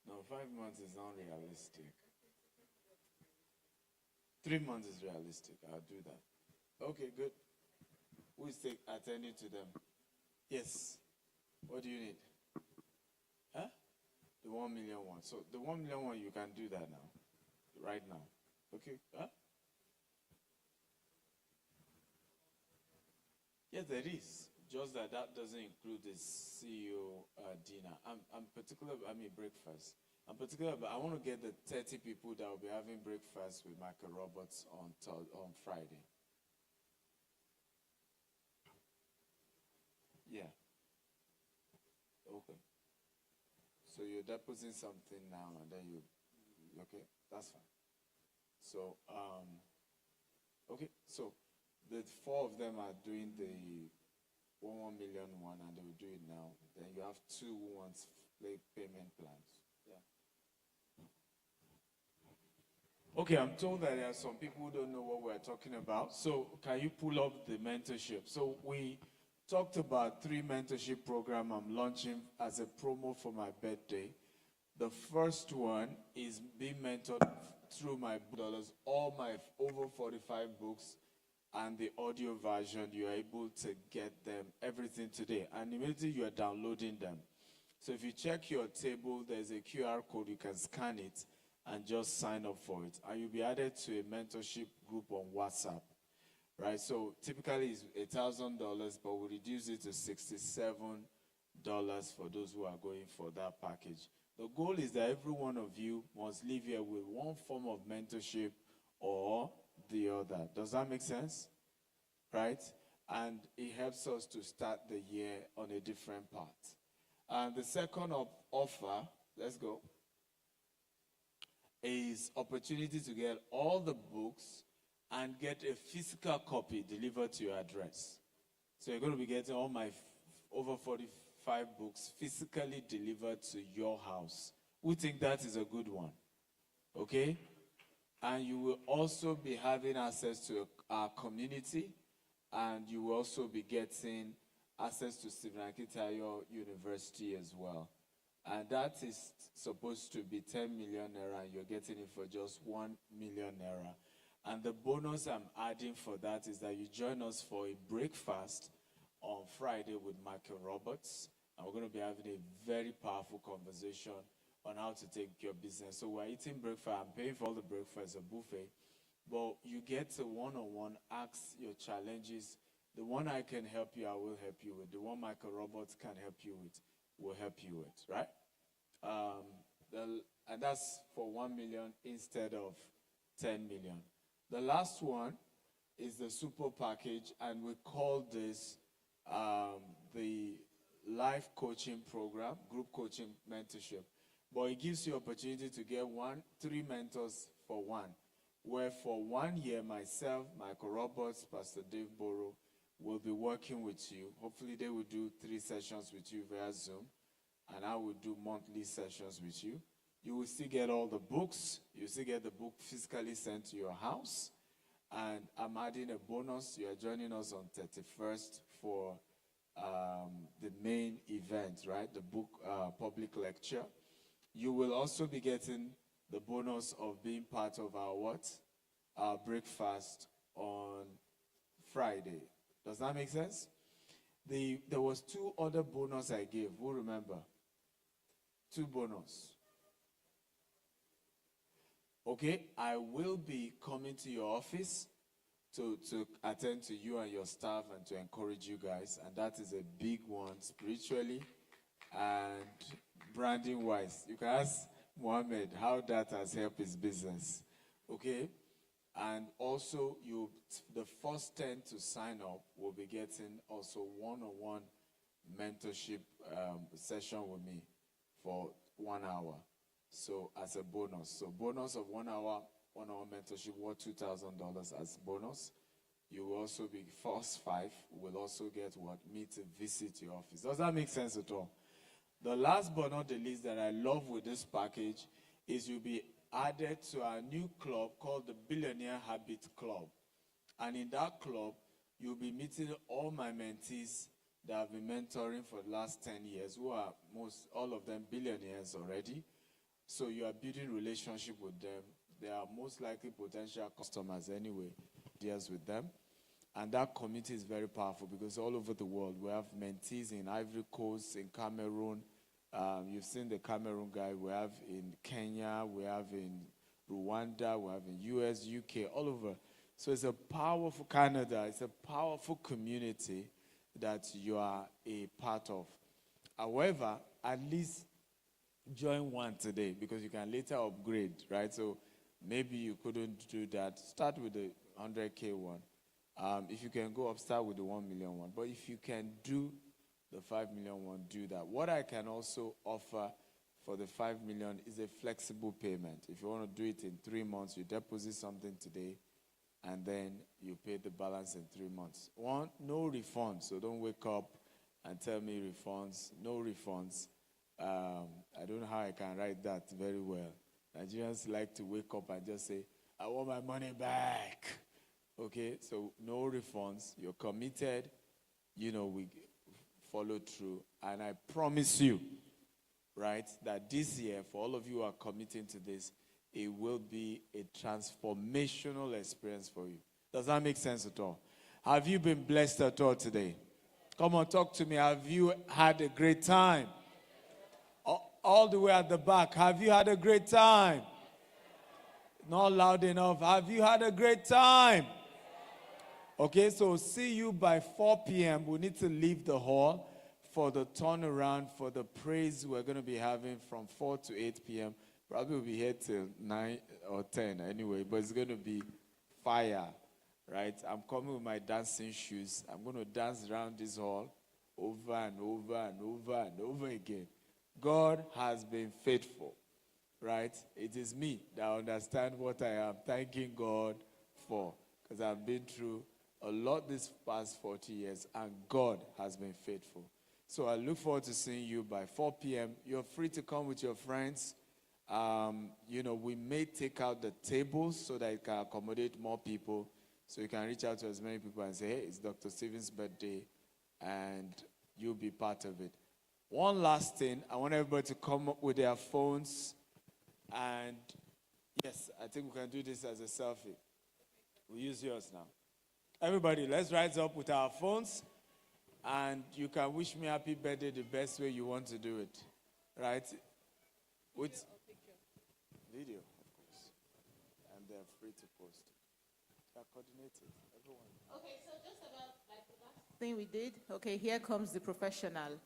No, 5 months is unrealistic. 3 months is realistic. I'll do that. Okay, good. Who is attending to them? Yes. What do you need? Huh? The 1 million one. So the 1 million one, you can do that now. Right now. Okay? Huh? Yes, there is. Just that doesn't include the CEO dinner. Breakfast. I'm particular, but I want to get the 30 people that will be having breakfast with Michael Roberts on Friday. Yeah. Okay. So you're depositing something now, and then okay? That's fine. So, okay. So the 4 of them are doing the 1 million one, and they will do it now. Then you have 2 who want payment plans. Yeah. Okay, I'm told that there are some people who don't know what we're talking about. So can you pull up the mentorship? So we talked about 3 mentorship programs I'm launching as a promo for my birthday. The first one is being mentored through my dollars, all my over 45 books, and the audio version. You are able to get them, everything today. And immediately you are downloading them. So if you check your table, there's a QR code. You can scan it and just sign up for it. And you'll be added to a mentorship group on WhatsApp. Right, so typically it's $1,000, but we reduce it to $67 for those who are going for that package. The goal is that every one of you must leave here with one form of mentorship or the other. Does that make sense? Right? And it helps us to start the year on a different path. And the second offer, let's go, is opportunity to get all the books and get a physical copy delivered to your address. So you're going to be getting all my over 45 books physically delivered to your house. We think that is a good one. Okay? And you will also be having access to our community, and you will also be getting access to Stephen Akintayo University as well. And that is supposed to be 10 million naira, and you're getting it for just 1 million naira. And the bonus I'm adding for that is that you join us for a breakfast on Friday with Michael Roberts. And we're going to be having a very powerful conversation on how to take your business. So we're eating breakfast. I'm paying for all the breakfast, a buffet. But you get to one-on-one, ask your challenges. The one I can help you, I will help you with. The one Michael Roberts can help you with, will help you with, right? And that's for 1 million instead of 10 million. The last one is the super package, and we call this the life coaching program, group coaching mentorship. But it gives you opportunity to get three mentors for one, where for 1 year, myself, Michael Roberts, Pastor Dave Borrow will be working with you. Hopefully they will do 3 sessions with you via Zoom, and I will do monthly sessions with you. You will still get all the books. You still get the book physically sent to your house. And I'm adding a bonus. You are joining us on 31st for the main event, right? The book public lecture. You will also be getting the bonus of being part of our what? Our breakfast on Friday. Does that make sense? There was 2 other bonus I gave. Who remember? 2 bonus. Okay, I will be coming to your office to attend to you and your staff and to encourage you guys. And that is a big one spiritually and branding wise. You can ask Mohammed how that has helped his business. Okay? And also, the first 10 to sign up will be getting also one-on-one mentorship session with me for 1 hour. So as a bonus. So bonus of 1 hour, one-on-one mentorship worth $2,000 as bonus. You will also be first 5 will also get what? Me to visit your office. Does that make sense at all? The last but not the least that I love with this package is you'll be added to our new club called the Billionaire Habit Club. And in that club, you'll be meeting all my mentees that I've been mentoring for the last 10 years, who are all of them billionaires already. So you are building relationship with them. They are most likely potential customers anyway, deals with them. And that community is very powerful because all over the world, we have mentees in Ivory Coast, in Cameroon. You've seen the Cameroon guy. We have in Kenya, we have in Rwanda, we have in US, UK, all over. So it's a powerful Canada. It's a powerful community that you are a part of. However, at least join one today because you can later upgrade, right? So maybe you couldn't do that. Start with the 100K one. If you can go up, start with the 1 million one. But if you can do the 5 million one, do that. What I can also offer for the 5 million is a flexible payment. If you want to do it in 3 months, you deposit something today, and then you pay the balance in 3 months. No refunds, so don't wake up and tell me refunds. No refunds. I don't know how I can write that very well. Nigerians like to wake up and just say, I want my money back. Okay, so no refunds. You're committed. We follow through. And I promise you, right, that this year, for all of you who are committing to this, it will be a transformational experience for you. Does that make sense at all? Have you been blessed at all today? Come on, talk to me. Have you had a great time? All the way at the back, have you had a great time? Not loud enough. Have you had a great time? Okay, so see you by 4 p.m. We need to leave the hall for the turnaround for the praise we're going to be having from 4 to 8 p.m. Probably we'll be here till 9 or 10 anyway, but it's going to be fire, right? I'm coming with my dancing shoes. I'm going to dance around this hall over and over and over and over again. God has been faithful, right? It is me that understand what I am thanking God for, because I've been through a lot this past 40 years, and God has been faithful. So I look forward to seeing you by 4 p.m. You're free to come with your friends. We may take out the tables so that it can accommodate more people. So you can reach out to as many people and say, hey, it's Dr. Stephen's birthday, and you'll be part of it. One last thing, I want everybody to come up with their phones. And yes, I think we can do this as a selfie. We'll use yours now. Everybody, let's rise up with our phones. And you can wish me happy birthday the best way you want to do it. Right? With video, of course. And they're free to post. They're coordinated, everyone. Okay, so just about like the last thing we did. Okay, here comes the professional.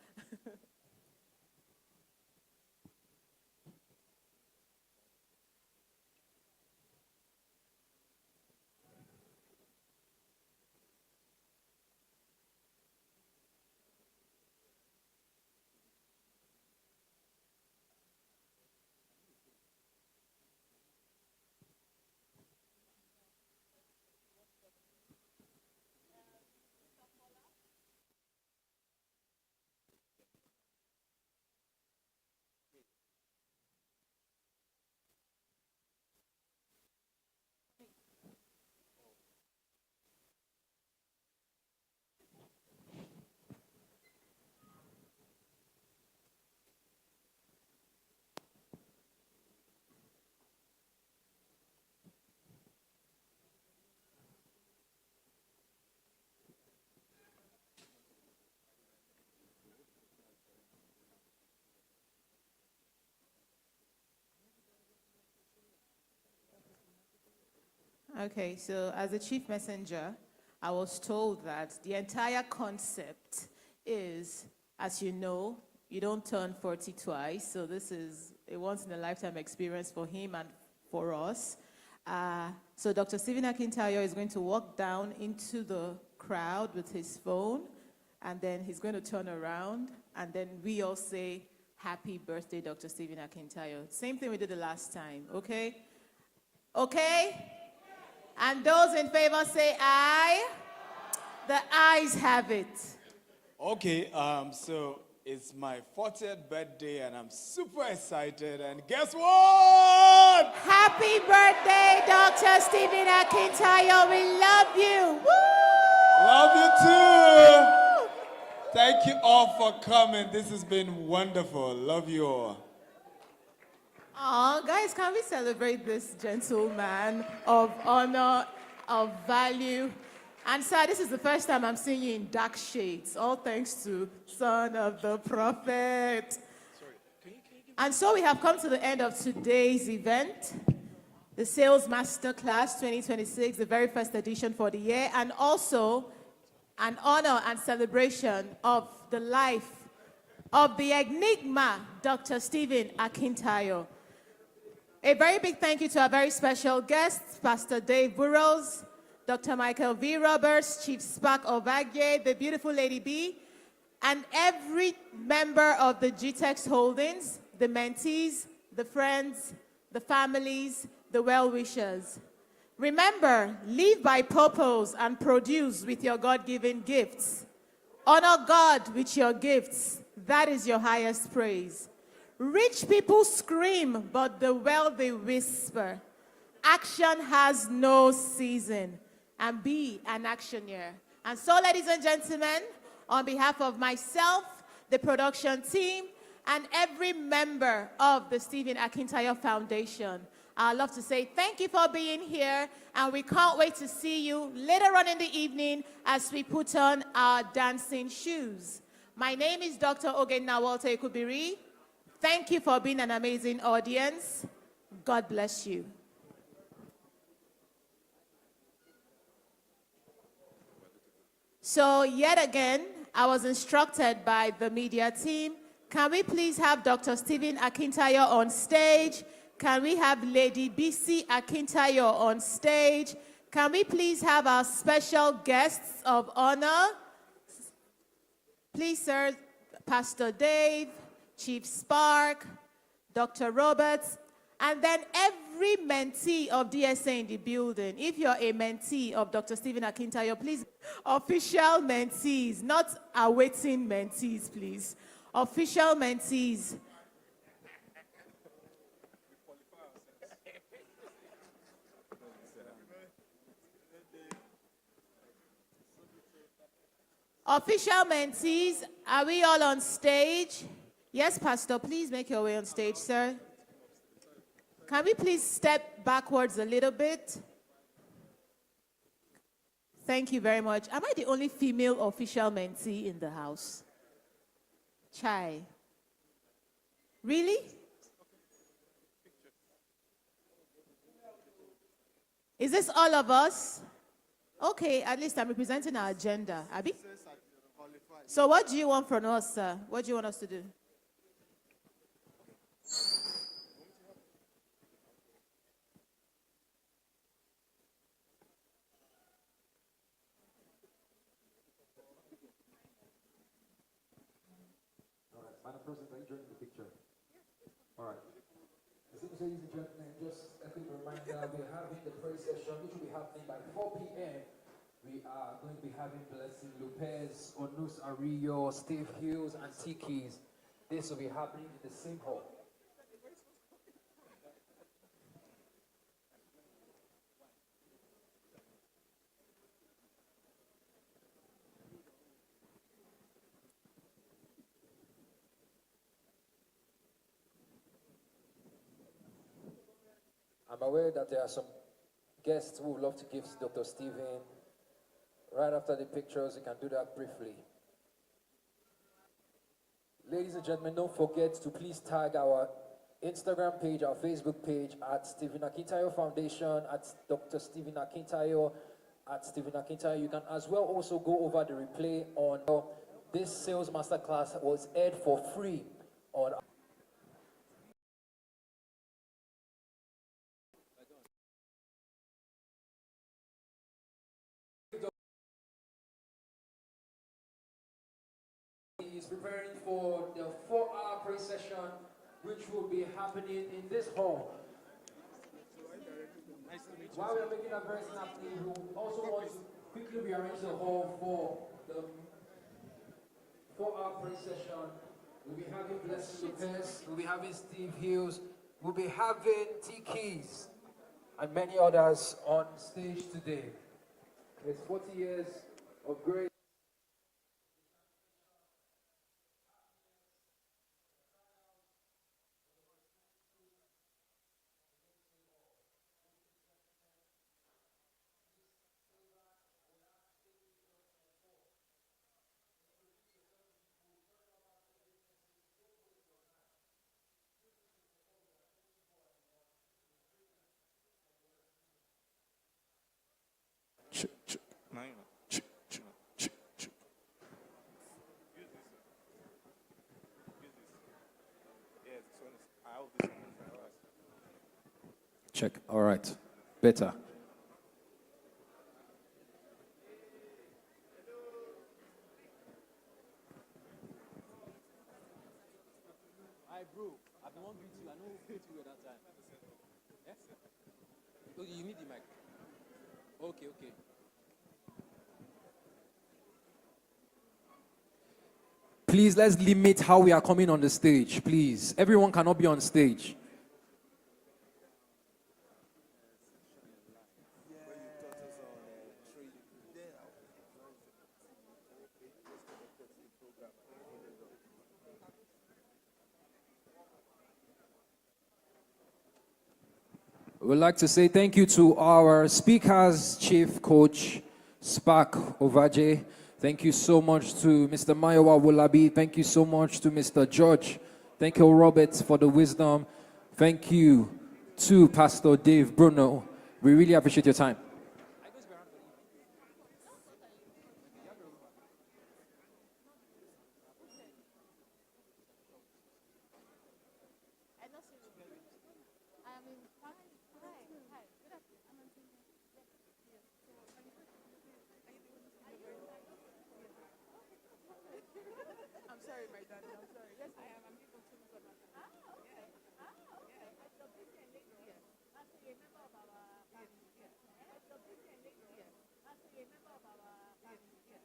Okay, so as a chief messenger, I was told that the entire concept is, as you know, you don't turn 40 twice, so this is a once-in-a-lifetime experience for him and for us. So Dr. Stephen Akintayo is going to walk down into the crowd with his phone, and then he's going to turn around, and then we all say, "Happy birthday, Dr. Stephen Akintayo." Same thing we did the last time, okay? Okay? And those in favor say aye. The ayes have it. Okay, so it's my 40th birthday and I'm super excited. And guess what? Happy birthday, Dr. Stephen Akintayo. We love you. Woo! Love you too. Thank you all for coming. This has been wonderful. Love you all. Oh, guys, can we celebrate this gentleman of honor, of value? And sir, this is the first time I'm seeing you in dark shades, all thanks to Son of the Prophet. And so we have come to the end of today's event, the Sales Masterclass 2026, the very first edition for the year, and also an honor and celebration of the life of the enigma, Dr. Stephen Akintayo. A very big thank you to our very special guests, Pastor Dave Burrows, Dr. Michael V. Roberts, Chief Spark Obagye, the beautiful Lady B, and every member of the GTEX Holdings, the mentees, the friends, the families, the well-wishers. Remember, live by purpose and produce with your God-given gifts. Honor God with your gifts. That is your highest praise. Rich people scream, but the wealthy whisper. Action has no season. And be an actioneer. And so, ladies and gentlemen, on behalf of myself, the production team, and every member of the Stephen Akintayo Foundation, I'd love to say thank you for being here, and we can't wait to see you later on in the evening as we put on our dancing shoes. My name is Dr. Ogen Nawalte Kubiri. Thank you for being an amazing audience. God bless you. So yet again, I was instructed by the media team, can we please have Dr. Stephen Akintayo on stage? Can we have Lady BC Akintayo on stage? Can we please have our special guests of honor? Please, sir, Pastor Dave, Chief Spark, Dr. Roberts, and then every mentee of DSA in the building. If you're a mentee of Dr. Stephen Akintayo, please, official mentees, not awaiting mentees, please. Official mentees. Official mentees, are we all on stage? Yes, Pastor, please make your way on stage, sir. Can we please step backwards a little bit? Thank you very much. Am I the only female official mentee in the house? Chai. Really? Is this all of us? Okay, at least I'm representing our agenda. Abi? So what do you want from us, sir? What do you want us to do? Madam President, are you joining the picture? All right. Ladies and gentlemen, just a quick reminder, we're having the prayer session, which will be happening by 4 p.m. We are going to be having Blessing Lopez, Onus Arillo, Steve Hughes, and Tikis. This will be happening in the same hall. I'm aware that there are some guests who would love to give Dr. Stephen. Right after the pictures, you can do that briefly. Ladies and gentlemen, don't forget to please tag our Instagram page, our Facebook page at Stephen Akintayo Foundation, at Dr. Stephen Akintayo, at Stephen Akintayo. You can as well also go over the replay on this Sales Masterclass was aired for free on He's preparing for the 4-hour prayer session, which will be happening in this hall. While we're making that very happening, we also want to quickly rearrange the hall for the 4-hour prayer session. We'll be having Blessing Lopez, we'll be having Steve Hills, we'll be having T Keys, and many others on stage today. It's 40 years of grace. Check. All right. Better. Hi, bro. I've been wanting you. I know who put you at that time. Yes? Okay, you need the mic. Okay, okay. Please, let's limit how we are coming on the stage, please. Everyone cannot be on stage. We'd like to say thank you to our speakers, Chief Coach Spark Ovaje. Thank you so much to Mr. Mayowa Wolabi. Thank you so much to Mr. George. Thank you, Robert, for the wisdom. Thank you to Pastor Dave Bruno. We really appreciate your time. I'm sorry, my darling. I'm sorry. Yes, I am. I'm people too. Okay. Okay. Yes. That's a member of our family. Yes. That's a yes. That's a member of our family. Yes.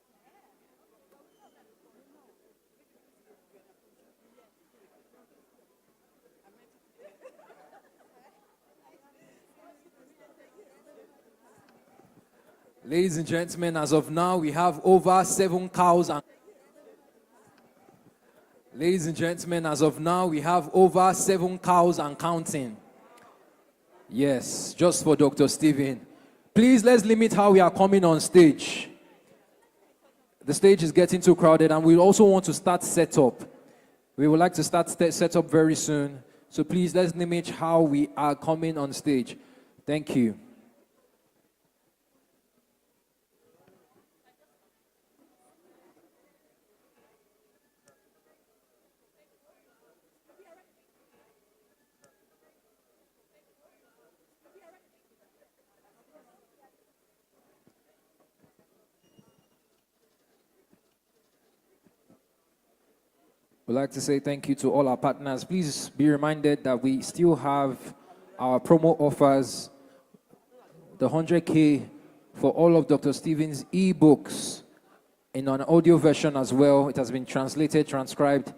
Ladies and gentlemen, as of now, we have over 7 cows and Ladies and gentlemen, as of now, we have over 7 cows and counting. Yes, just for Dr. Stephen. Please, let's limit how we are coming on stage. The stage is getting too crowded, and we also want to start setup. We would like to start setup very soon. So please, let's limit how we are coming on stage. Thank you. We'd like to say thank you to all our partners. Please be reminded that we still have our promo offers, the 100K for all of Dr. Stephen's ebooks in an audio version as well. It has been translated, transcribed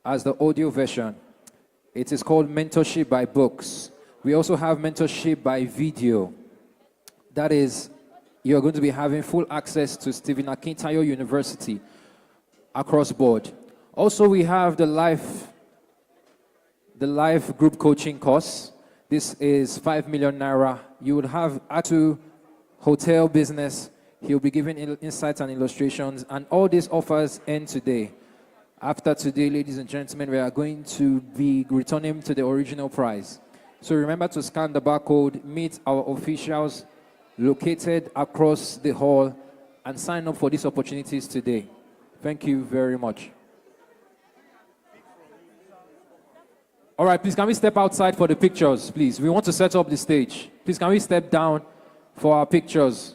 as the audio version. It is called Mentorship by Books. We also have Mentorship by Video. That is, you're going to be having full access to Stephen Akintayo University across board. Also, we have the life group coaching course. This is 5 million naira. You would have access to hotel business. He'll be giving insights and illustrations, and all these offers end today. After today, ladies and gentlemen, we are going to be returning to the original prize. So remember to scan the barcode, meet our officials located across the hall, and sign up for these opportunities today. Thank you very much. All right, please, can we step outside for the pictures, please? We want to set up the stage. Please, can we step down for our pictures?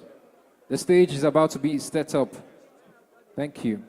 The stage is about to be set up. Thank you.